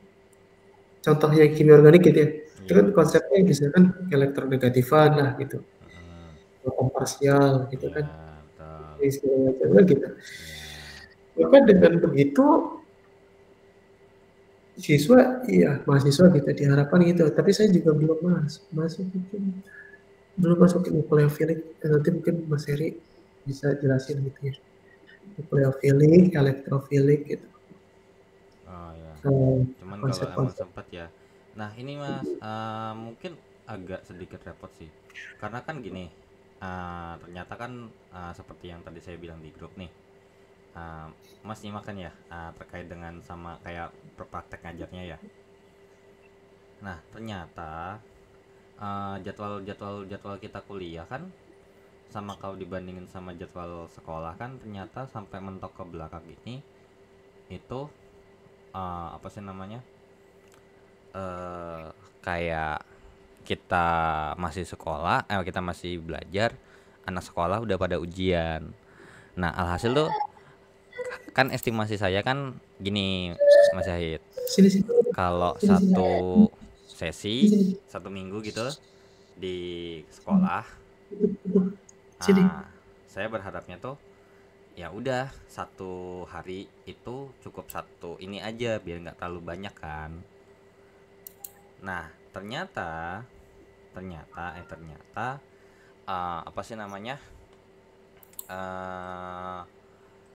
contohnya kimia organik gitu ya. Itu kan Iya, konsepnya bisa kan elektronegatifan lah gitu. mm, Atau parsial gitu iya kan. betul, Segala macamnya gitu. iya, Maka dengan begitu siswa iya mahasiswa gitu diharapkan gitu. Tapi saya juga belum masuk mungkin belum masuk ke nucleophilic. Nanti mungkin Mas Heri bisa jelasin gitu ya. Nucleophilic, elektrofilik gitu. oh ya. Cuman kalau emang Konsep-konsep. sempat ya. Nah ini mas, mungkin agak sedikit repot sih. Karena kan gini, ternyata kan seperti yang tadi saya bilang di grup nih. Mas nyimak kan ya terkait dengan sama kayak praktek ngajarnya ya. Nah ternyata jadwal kita kuliah kan sama kalau dibandingin sama jadwal sekolah kan ternyata sampai mentok ke belakang ini itu apa sih namanya kayak kita masih sekolah, kita masih belajar, anak sekolah udah pada ujian. Nah, alhasil tuh kan estimasi saya kan gini, Mas Yahid. Sini sini Kalau sini sini satu sini sesi, sini. 1 minggu gitu di sekolah, Sini. saya berharapnya tuh ya udah 1 hari itu cukup satu ini aja biar nggak terlalu banyak kan. Nah, ternyata ternyata apa sih namanya?